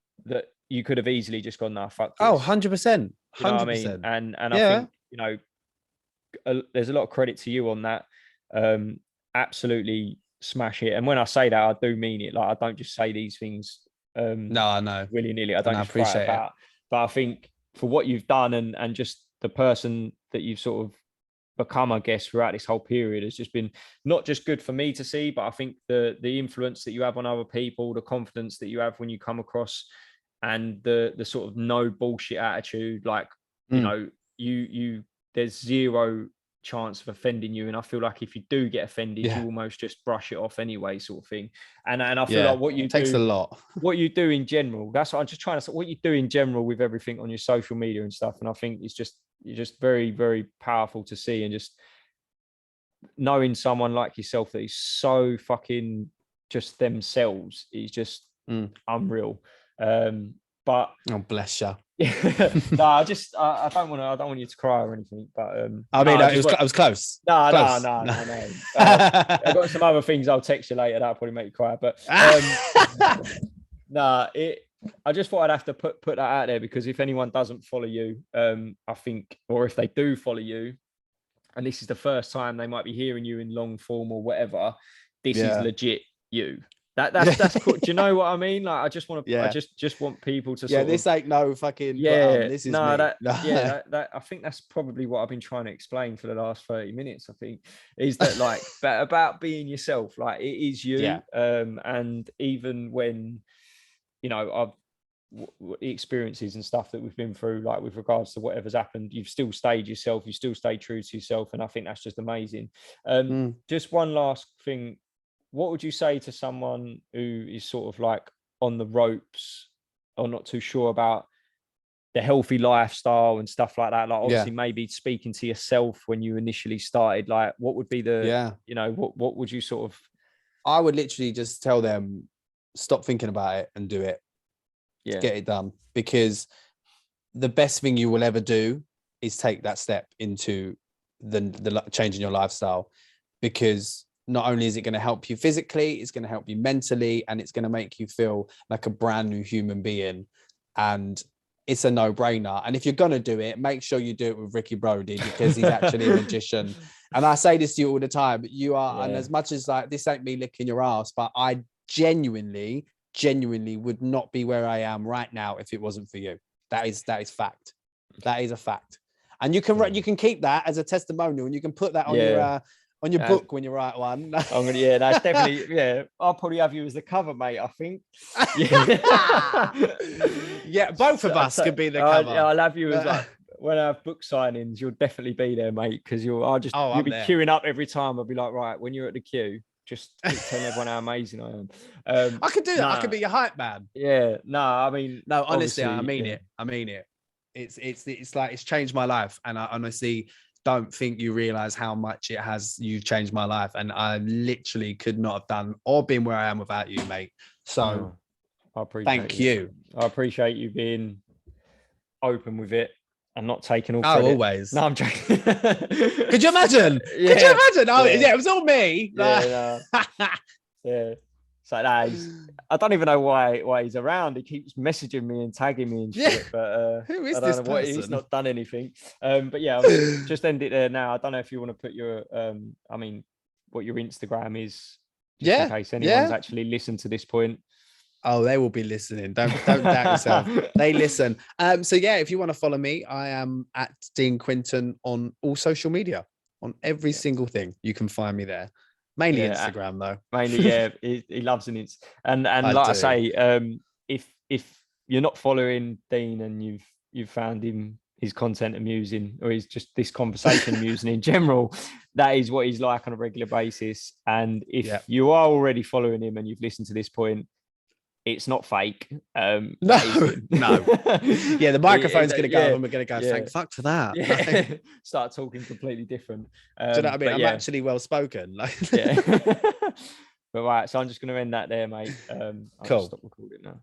you could have easily just gone, nah, fuck this. 100%. 100%. You know what I mean? And I think, you know, there's a lot of credit to you on that. Absolutely smash it. And when I say that, I do mean it. Like, I don't just say these things no, I know, willy-nilly. I don't just appreciate it out. But I think for what you've done and just the person that you've sort of become, I guess, throughout this whole period has just been not just good for me to see, but I think the influence that you have on other people, the confidence that you have when you come across, and the sort of no bullshit attitude, like, you know, you there's zero chance of offending you, and I feel like if you do get offended, you almost just brush it off anyway, sort of thing. And I feel like what you takes a lot. What you do in general, that's what I'm just trying to say. What you do in general with everything on your social media and stuff, and I think you're just very, very powerful to see, and just knowing someone like yourself that is so fucking just themselves is just unreal. But oh, bless you. No, I don't want you to cry or anything, but I mean, I was close. No. I've got some other things I'll text you later that'll probably make you cry, but I just thought I'd have to put that out there, because if anyone doesn't follow you, I think, or if they do follow you, and this is the first time they might be hearing you in long form or whatever, this is legit you. That's cool. Do you know what I mean? Like, I just want to, I just want people to sort this ain't no fucking, this is no, me. That I think that's probably what I've been trying to explain for the last 30 minutes, I think, is that like about being yourself, like it is you. And even when, you know, the experiences and stuff that we've been through, like with regards to whatever's happened, you've still stayed yourself, you still stay true to yourself. And I think that's just amazing. Just one last thing. What would you say to someone who is sort of like on the ropes or not too sure about the healthy lifestyle and stuff like that? Like, obviously maybe speaking to yourself when you initially started, like what would be the, you know, what would you sort of? I would literally just tell them, stop thinking about it and do it. Yeah. Get it done, because the best thing you will ever do is take that step into the changing your lifestyle, because not only is it going to help you physically, it's going to help you mentally, and it's going to make you feel like a brand new human being. And it's a no-brainer. And if you're going to do it, make sure you do it with Ricky Brodie, because he's actually a magician. And I say this to you all the time, you are, and as much as like, this ain't me licking your ass, but I genuinely would not be where I am right now if it wasn't for you. That is fact. That is a fact. And you can keep that as a testimonial, and you can put that on your book when you write one. That's definitely, I'll probably have you as the cover, mate, I think. Yeah, both of us could be the cover. I'll have you as like, when I have book signings, you'll definitely be there, mate, because you'll be queuing up every time. I'll be like, right, when you're at the queue, just keep telling everyone how amazing I am. I could do that. I could be your hype man. Yeah, I mean, no, honestly, I mean it. It's like, it's changed my life, and I honestly don't think you realize how much you've changed my life, and I literally could not have done or been where I am without you, mate. So I appreciate thank you. I appreciate you being open with it and not taking all credit. Always. No, I'm joking. Could you imagine? Could you imagine? Oh, yeah, it was all me. Yeah. So I don't even know why he's around. He keeps messaging me and tagging me and shit. But who is this person? He's not done anything. But yeah, I'll just end it there now. I don't know if you want to put your what your Instagram is, just in case anyone's actually listened to this point. Oh, they will be listening. Don't doubt yourself. They listen. So yeah, if you want to follow me, I am at Dean Quinton on all social media, on every single thing. You can find me there. Mainly Instagram though. Mainly, he loves it. And like I say, if you're not following Dean and you've found his content amusing, or he's just this conversation amusing in general, that is what he's like on a regular basis. And if you are already following him and you've listened to this point, it's not fake. No. Yeah, the microphone's going to go and we're going to go, thank fuck for that. Yeah. Start talking completely different. Do you know what I mean? I'm actually well spoken. Yeah. But right, so I'm just going to end that there, mate. I'll cool. Stop recording now.